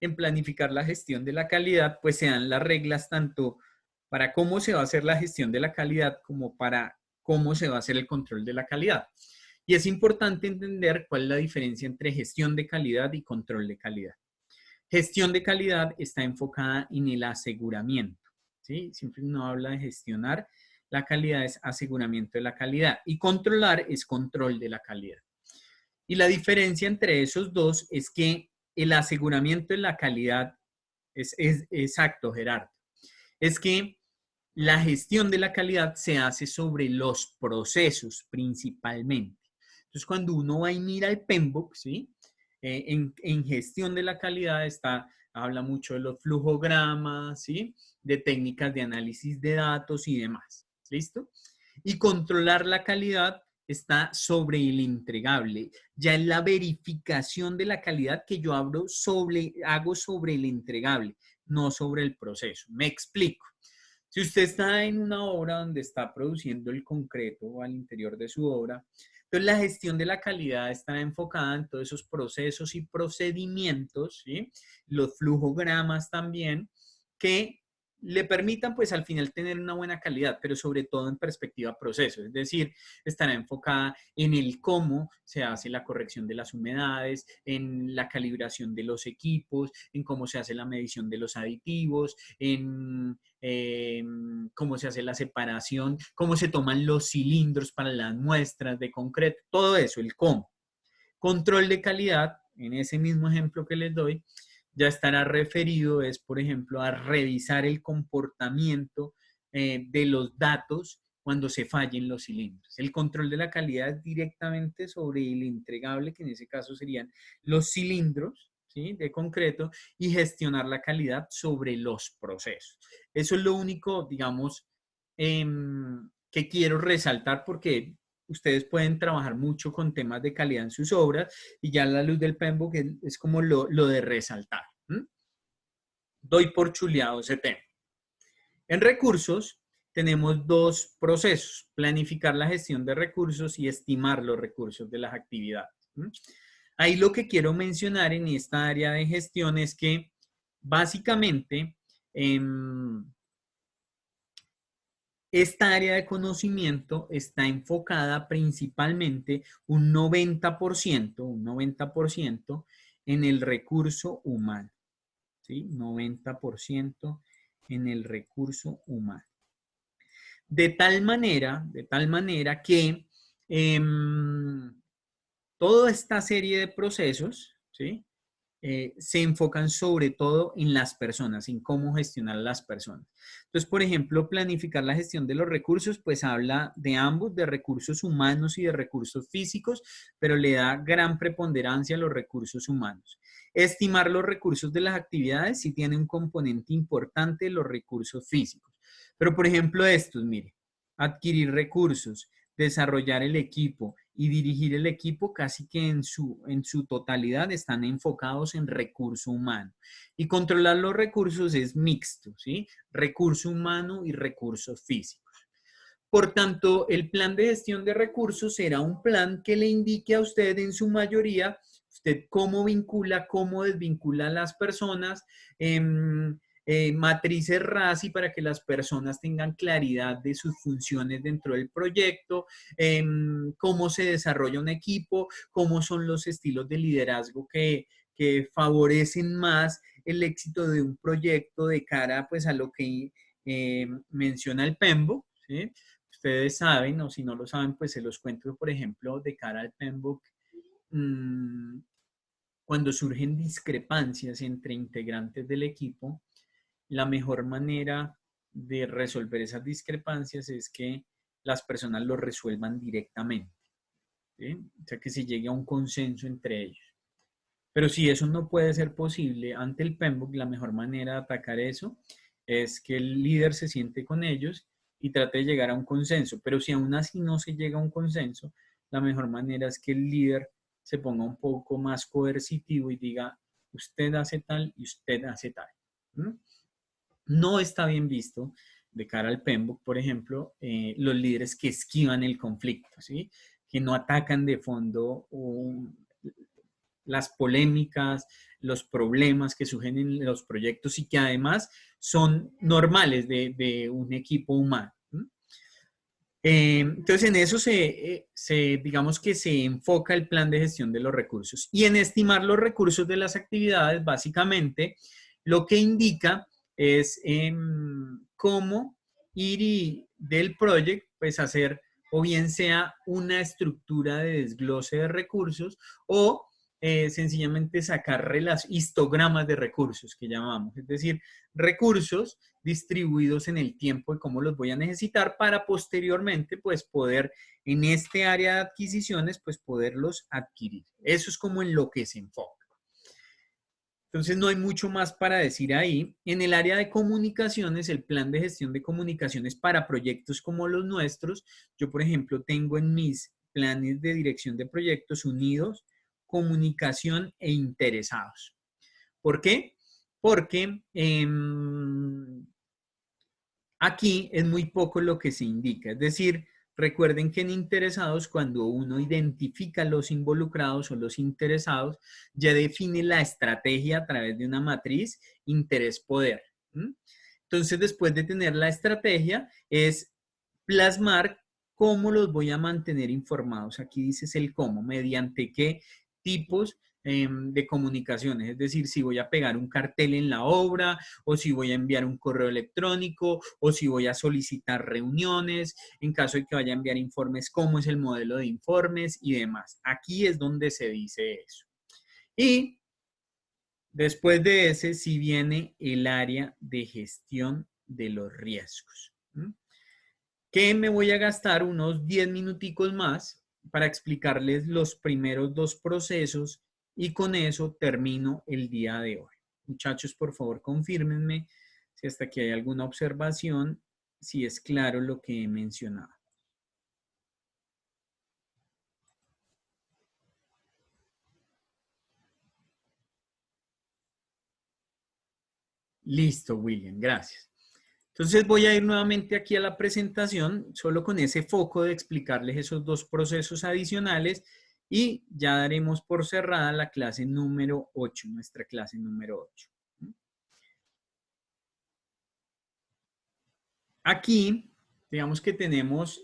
en planificar la gestión de la calidad, pues se dan las reglas tanto para cómo se va a hacer la gestión de la calidad como para cómo se va a hacer el control de la calidad. Y es importante entender cuál es la diferencia entre gestión de calidad y control de calidad. Gestión de calidad está enfocada en el aseguramiento, ¿sí? Siempre uno habla de gestionar la calidad, es aseguramiento de la calidad, y controlar es control de la calidad. Y la diferencia entre esos dos es que el aseguramiento de la calidad es exacto, Gerardo. Es que la gestión de la calidad se hace sobre los procesos principalmente. Entonces, cuando uno va y mira el PMBOK, ¿sí? En gestión de la calidad habla mucho de los flujogramas, ¿sí? De técnicas de análisis de datos y demás. ¿Listo? Y controlar la calidad está sobre el entregable. Ya en la verificación de la calidad que yo hago sobre el entregable, no sobre el proceso. Me explico. Si usted está en una obra donde está produciendo el concreto al interior de su obra, entonces la gestión de la calidad está enfocada en todos esos procesos y procedimientos, ¿sí? Los flujogramas también, que le permitan pues al final tener una buena calidad, pero sobre todo en perspectiva proceso, es decir, estará enfocada en el cómo se hace la corrección de las humedades, en la calibración de los equipos, en cómo se hace la medición de los aditivos, en cómo se hace la separación, cómo se toman los cilindros para las muestras de concreto, todo eso, el cómo. Control de calidad, en ese mismo ejemplo que les doy, ya estará referido, es por ejemplo, a revisar el comportamiento de los datos cuando se fallen los cilindros. El control de la calidad es directamente sobre el entregable, que en ese caso serían los cilindros, ¿sí?, de concreto, y gestionar la calidad sobre los procesos. Eso es lo único, digamos, que quiero resaltar, porque ustedes pueden trabajar mucho con temas de calidad en sus obras y ya a la luz del PMBOK es como lo de resaltar. Doy por chuleado ese tema. En recursos tenemos dos procesos: planificar la gestión de recursos y estimar los recursos de las actividades. Ahí lo que quiero mencionar en esta área de gestión es que básicamente esta área de conocimiento está enfocada principalmente un 90% en el recurso humano, ¿sí? 90% en el recurso humano. De tal manera que toda esta serie de procesos, ¿sí?, se enfocan sobre todo en las personas, en cómo gestionar las personas. Entonces, por ejemplo, planificar la gestión de los recursos, pues habla de ambos, de recursos humanos y de recursos físicos, pero le da gran preponderancia a los recursos humanos. Estimar los recursos de las actividades sí tiene un componente importante de los recursos físicos. Pero, por ejemplo, estos, mire, adquirir recursos, desarrollar el equipo y dirigir el equipo casi que en su totalidad están enfocados en recurso humano. Y controlar los recursos es mixto, ¿sí? Recurso humano y recursos físicos. Por tanto, el plan de gestión de recursos será un plan que le indique a usted en su mayoría, usted cómo vincula, cómo desvincula a las personas, matrices RACI para que las personas tengan claridad de sus funciones dentro del proyecto, cómo se desarrolla un equipo, cómo son los estilos de liderazgo que favorecen más el éxito de un proyecto de cara, pues, a lo que menciona el PMBOK, ¿sí? Ustedes saben, o si no lo saben, pues se los cuento, por ejemplo, de cara al PMBOK. Cuando surgen discrepancias entre integrantes del equipo, la mejor manera de resolver esas discrepancias es que las personas lo resuelvan directamente, ¿sí? O sea, que se llegue a un consenso entre ellos. Pero si eso no puede ser posible ante el PMBOK, la mejor manera de atacar eso es que el líder se siente con ellos y trate de llegar a un consenso. Pero si aún así no se llega a un consenso, la mejor manera es que el líder se ponga un poco más coercitivo y diga, usted hace tal y usted hace tal. No está bien visto de cara al PMBOK, por ejemplo, los líderes que esquivan el conflicto, ¿sí?, que no atacan de fondo las polémicas, los problemas que surgen en los proyectos y que además son normales de un equipo humano. Entonces, en eso digamos que se enfoca el plan de gestión de los recursos. Y en estimar los recursos de las actividades, básicamente, lo que indica es cómo ir del proyecto, pues hacer, o bien sea una estructura de desglose de recursos, o sencillamente sacar histogramas de recursos, que llamamos. Es decir, recursos distribuidos en el tiempo y cómo los voy a necesitar para posteriormente, pues, poder en este área de adquisiciones, pues, poderlos adquirir. Eso es como en lo que se enfoca. Entonces, no hay mucho más para decir ahí. En el área de comunicaciones, el plan de gestión de comunicaciones para proyectos como los nuestros, yo, por ejemplo, tengo en mis planes de dirección de proyectos unidos, comunicación e interesados. ¿Por qué? Porque aquí es muy poco lo que se indica. Es decir, recuerden que en interesados, cuando uno identifica a los involucrados o los interesados, ya define la estrategia a través de una matriz interés-poder. Entonces, después de tener la estrategia, es plasmar cómo los voy a mantener informados. Aquí dices el cómo, mediante qué tipos de comunicaciones, es decir, si voy a pegar un cartel en la obra, o si voy a enviar un correo electrónico, o si voy a solicitar reuniones, en caso de que vaya a enviar informes, cómo es el modelo de informes y demás. Aquí es donde se dice eso. Y después de ese, sí viene el área de gestión de los riesgos. que me voy a gastar unos 10 minuticos más para explicarles los primeros dos procesos y con eso termino el día de hoy. Muchachos, por favor, confírmenme si hasta aquí hay alguna observación, si es claro lo que he mencionado. Listo, William, gracias. Entonces voy a ir nuevamente aquí a la presentación, solo con ese foco de explicarles esos dos procesos adicionales y ya daremos por cerrada la clase número 8, nuestra clase número 8. Aquí, digamos que tenemos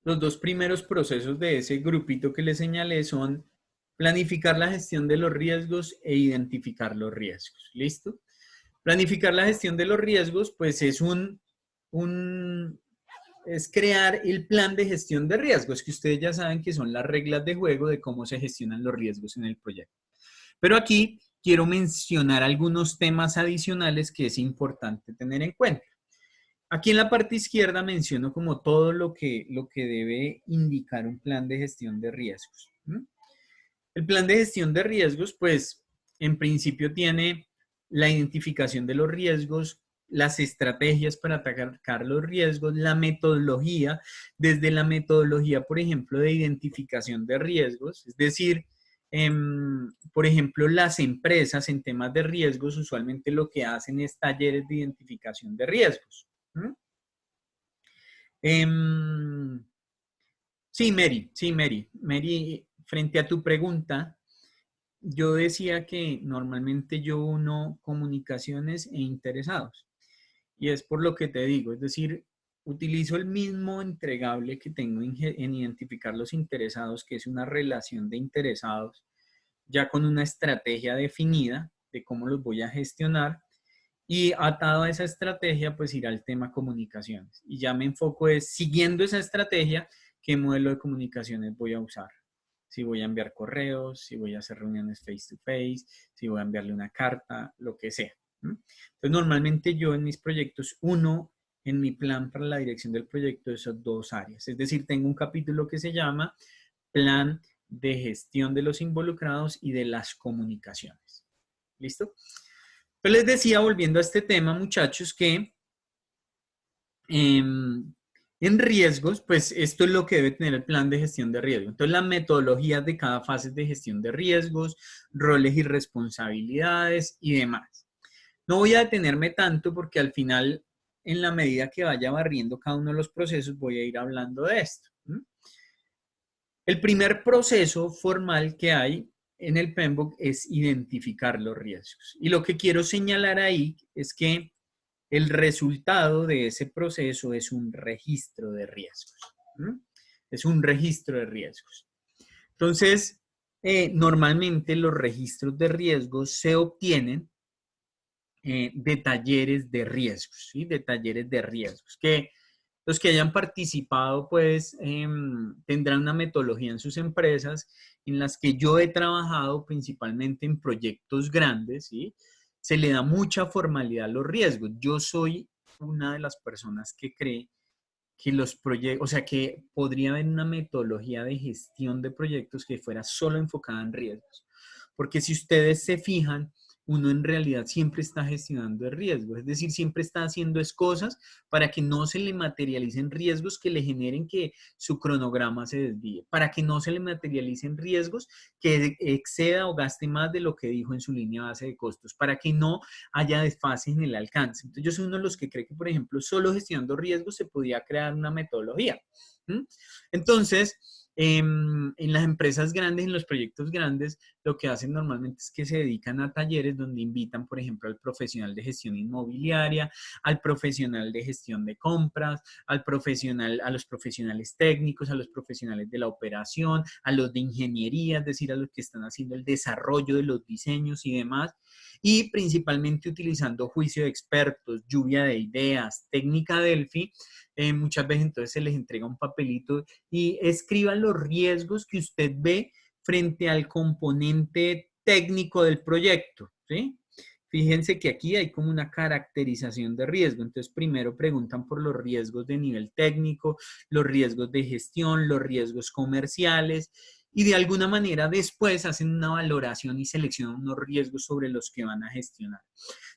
los dos primeros procesos de ese grupito que les señalé son planificar la gestión de los riesgos e identificar los riesgos. ¿Listo? Planificar la gestión de los riesgos, pues es es crear el plan de gestión de riesgos, que ustedes ya saben que son las reglas de juego de cómo se gestionan los riesgos en el proyecto. Pero aquí quiero mencionar algunos temas adicionales que es importante tener en cuenta. Aquí en la parte izquierda menciono como todo lo que debe indicar un plan de gestión de riesgos. El plan de gestión de riesgos, pues, en principio tiene la identificación de los riesgos, las estrategias para atacar los riesgos, la metodología, desde la metodología, por ejemplo, de identificación de riesgos, es decir, por ejemplo, las empresas en temas de riesgos usualmente lo que hacen es talleres de identificación de riesgos. Sí, Mary. Mary, frente a tu pregunta, yo decía que normalmente yo uno comunicaciones e interesados. Y es por lo que te digo, es decir, utilizo el mismo entregable que tengo en identificar los interesados, que es una relación de interesados, ya con una estrategia definida de cómo los voy a gestionar. Y atado a esa estrategia, pues ir al tema comunicaciones. Y ya me enfoco es, siguiendo esa estrategia, qué modelo de comunicaciones voy a usar. Si voy a enviar correos, si voy a hacer reuniones face to face, si voy a enviarle una carta, lo que sea. Entonces, normalmente yo en mis proyectos, en mi plan para la dirección del proyecto, esas dos áreas. Es decir, tengo un capítulo que se llama Plan de Gestión de los Involucrados y de las Comunicaciones. ¿Listo? Pues les decía, volviendo a este tema, muchachos, que en riesgos, pues esto es lo que debe tener el plan de gestión de riesgos. Entonces, las metodologías de cada fase de gestión de riesgos, roles y responsabilidades y demás. No voy a detenerme tanto porque al final, en la medida que vaya barriendo cada uno de los procesos, voy a ir hablando de esto. El primer proceso formal que hay en el PMBOK es identificar los riesgos. Y lo que quiero señalar ahí es que el resultado de ese proceso es un registro de riesgos. Es un registro de riesgos. Entonces, normalmente los registros de riesgos se obtienen de talleres de riesgos, ¿sí? De talleres de riesgos, que los que hayan participado, pues, tendrán una metodología en sus empresas en las que yo he trabajado principalmente en proyectos grandes, ¿sí? Se le da mucha formalidad a los riesgos. Yo soy una de las personas que cree que los proyectos, o sea, que podría haber una metodología de gestión de proyectos que fuera solo enfocada en riesgos. Porque si ustedes se fijan, uno en realidad siempre está gestionando el riesgo, es decir, siempre está haciendo cosas para que no se le materialicen riesgos que le generen que su cronograma se desvíe, para que no se le materialicen riesgos que exceda o gaste más de lo que dijo en su línea base de costos, para que no haya desfase en el alcance. Entonces yo soy uno de los que cree que, por ejemplo, solo gestionando riesgos se podía crear una metodología. Entonces, en las empresas grandes, en los proyectos grandes, lo que hacen normalmente es que se dedican a talleres donde invitan, por ejemplo, al profesional de gestión inmobiliaria, al profesional de gestión de compras, al profesional, a los profesionales técnicos, a los profesionales de la operación, a los de ingeniería, es decir, a los que están haciendo el desarrollo de los diseños y demás, y principalmente utilizando juicio de expertos, lluvia de ideas, técnica Delphi. Muchas veces entonces se les entrega un papelito y escriban los riesgos que usted ve frente al componente técnico del proyecto, ¿sí? Fíjense que aquí hay como una caracterización de riesgo. Entonces, primero preguntan por los riesgos de nivel técnico, los riesgos de gestión, los riesgos comerciales y de alguna manera después hacen una valoración y seleccionan unos riesgos sobre los que van a gestionar.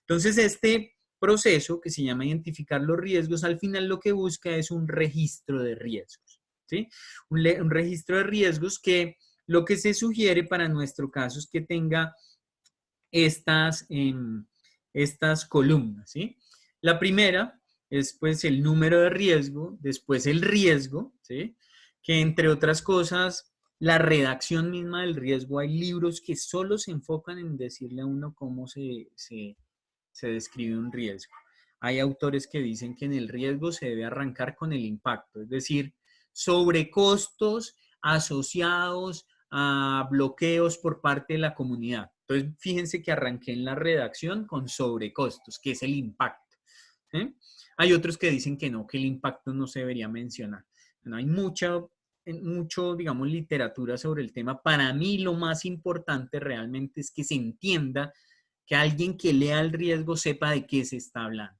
Entonces, este proceso que se llama identificar los riesgos, al final lo que busca es un registro de riesgos, ¿sí? Un registro de riesgos que lo que se sugiere para nuestro caso es que tenga estas columnas, ¿sí? La primera es pues el número de riesgo, después el riesgo, ¿sí? Que entre otras cosas, la redacción misma del riesgo, hay libros que solo se enfocan en decirle a uno cómo se describe un riesgo. Hay autores que dicen que en el riesgo se debe arrancar con el impacto, es decir, sobrecostos asociados a bloqueos por parte de la comunidad. Entonces, fíjense que arranqué en la redacción con sobrecostos, que es el impacto. ¿Eh? Hay otros que dicen que no, que el impacto no se debería mencionar. Bueno, hay mucho, digamos, literatura sobre el tema. Para mí lo más importante realmente es que se entienda, que alguien que lea el riesgo sepa de qué se está hablando.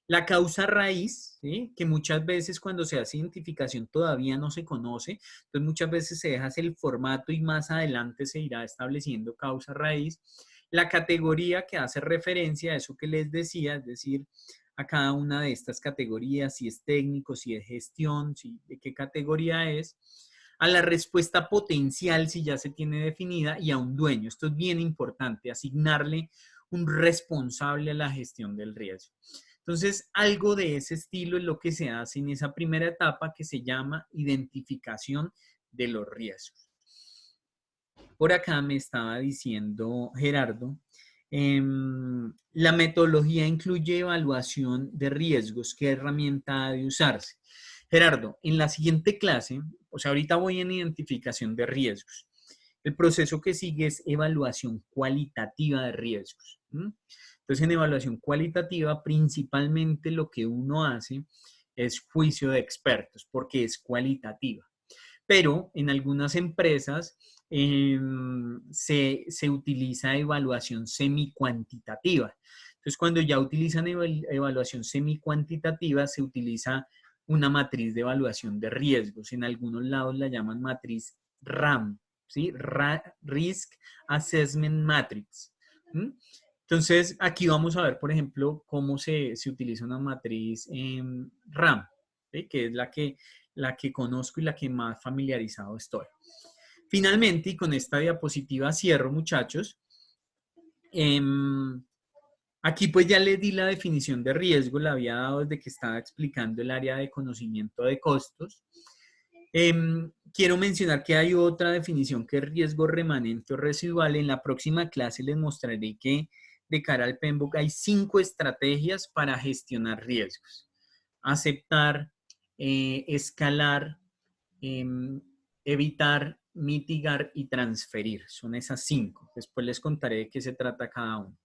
La causa raíz, ¿sí? Que muchas veces cuando se hace identificación todavía no se conoce, entonces muchas veces se deja el formato y más adelante se irá estableciendo causa raíz. La categoría que hace referencia a eso que les decía, es decir, a cada una de estas categorías, si es técnico, si es gestión, si, de qué categoría es, a la respuesta potencial si ya se tiene definida y a un dueño. Esto es bien importante, asignarle un responsable a la gestión del riesgo. Entonces, algo de ese estilo es lo que se hace en esa primera etapa que se llama identificación de los riesgos. Por acá me estaba diciendo Gerardo, la metodología incluye evaluación de riesgos. ¿Qué herramienta ha de usarse? Gerardo, en la siguiente clase, o sea, ahorita voy en identificación de riesgos. El proceso que sigue es evaluación cualitativa de riesgos. Entonces, en evaluación cualitativa, principalmente lo que uno hace es juicio de expertos, porque es cualitativa. Pero en algunas empresas se utiliza evaluación semi-cuantitativa. Entonces, cuando ya utilizan evaluación semi-cuantitativa, se utiliza una matriz de evaluación de riesgos. En algunos lados la llaman matriz RAM, ¿sí? Risk Assessment Matrix. Entonces, aquí vamos a ver, por ejemplo, cómo se utiliza una matriz RAM, ¿sí? Que es la que conozco y la que más familiarizado estoy. Finalmente, y con esta diapositiva cierro, muchachos, aquí pues ya les di la definición de riesgo, la había dado desde que estaba explicando el área de conocimiento de costos. Quiero mencionar que hay otra definición que es riesgo remanente o residual. En la próxima clase les mostraré que de cara al PMBOK hay 5 estrategias para gestionar riesgos. Aceptar, escalar, evitar, mitigar y transferir. Son esas 5. Después les contaré de qué se trata cada uno.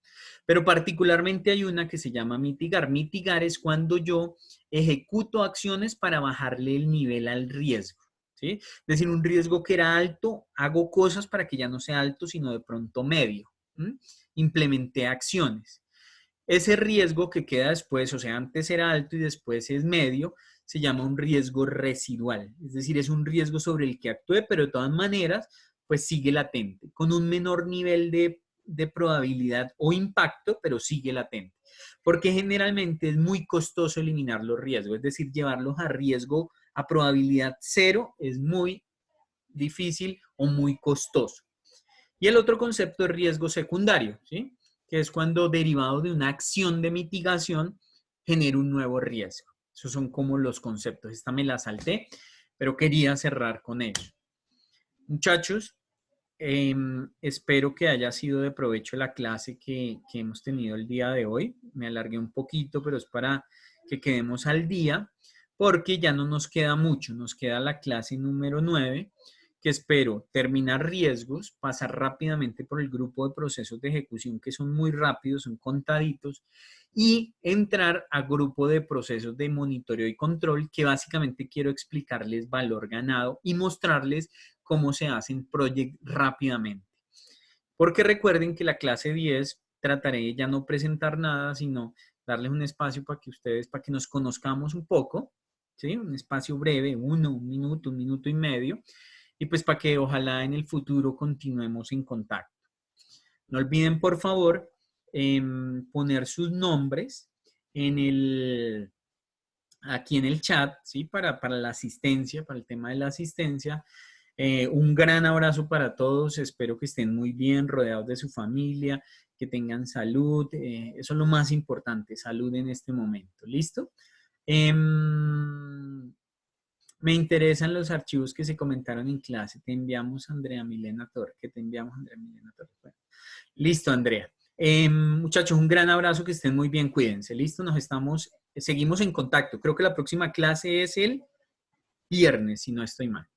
Pero particularmente hay una que se llama mitigar. Mitigar es cuando yo ejecuto acciones para bajarle el nivel al riesgo. ¿Sí? Es decir, un riesgo que era alto, hago cosas para que ya no sea alto, sino de pronto medio. Implementé acciones. Ese riesgo que queda después, o sea, antes era alto y después es medio, se llama un riesgo residual. Es decir, es un riesgo sobre el que actúe, pero de todas maneras, pues sigue latente, con un menor nivel de probabilidad o impacto, pero sigue latente. Porque generalmente es muy costoso eliminar los riesgos, es decir, llevarlos a riesgo a probabilidad cero es muy difícil o muy costoso. Y el otro concepto es riesgo secundario, ¿sí? Que es cuando derivado de una acción de mitigación genera un nuevo riesgo. Esos son como los conceptos. Esta me la salté, pero quería cerrar con eso. Muchachos, espero que haya sido de provecho la clase que hemos tenido el día de hoy. Me alargué un poquito, pero es para que quedemos al día, porque ya no nos queda mucho. Nos queda la clase número 9, que espero terminar riesgos, pasar rápidamente por el grupo de procesos de ejecución, que son muy rápidos, son contaditos, y entrar a grupo de procesos de monitoreo y control, que básicamente quiero explicarles valor ganado y mostrarles cómo se hacen project rápidamente. Porque recuerden que la clase 10 trataré de ya no presentar nada, sino darles un espacio para que ustedes, para que nos conozcamos un poco, ¿sí? Un espacio breve, un minuto y medio, y pues para que ojalá en el futuro continuemos en contacto. No olviden, por favor, poner sus nombres en aquí en el chat, ¿sí? Para la asistencia, para el tema de la asistencia. Un gran abrazo para todos. Espero que estén muy bien, rodeados de su familia, que tengan salud. Eso es lo más importante, salud en este momento. ¿Listo? Me interesan los archivos que se comentaron en clase. Te enviamos, Andrea Milena Torre. ¿Qué te enviamos, Andrea Milena Torre? Bueno, listo, Andrea. Muchachos, un gran abrazo, que estén muy bien, cuídense. Listo, seguimos en contacto. Creo que la próxima clase es el viernes, si no estoy mal.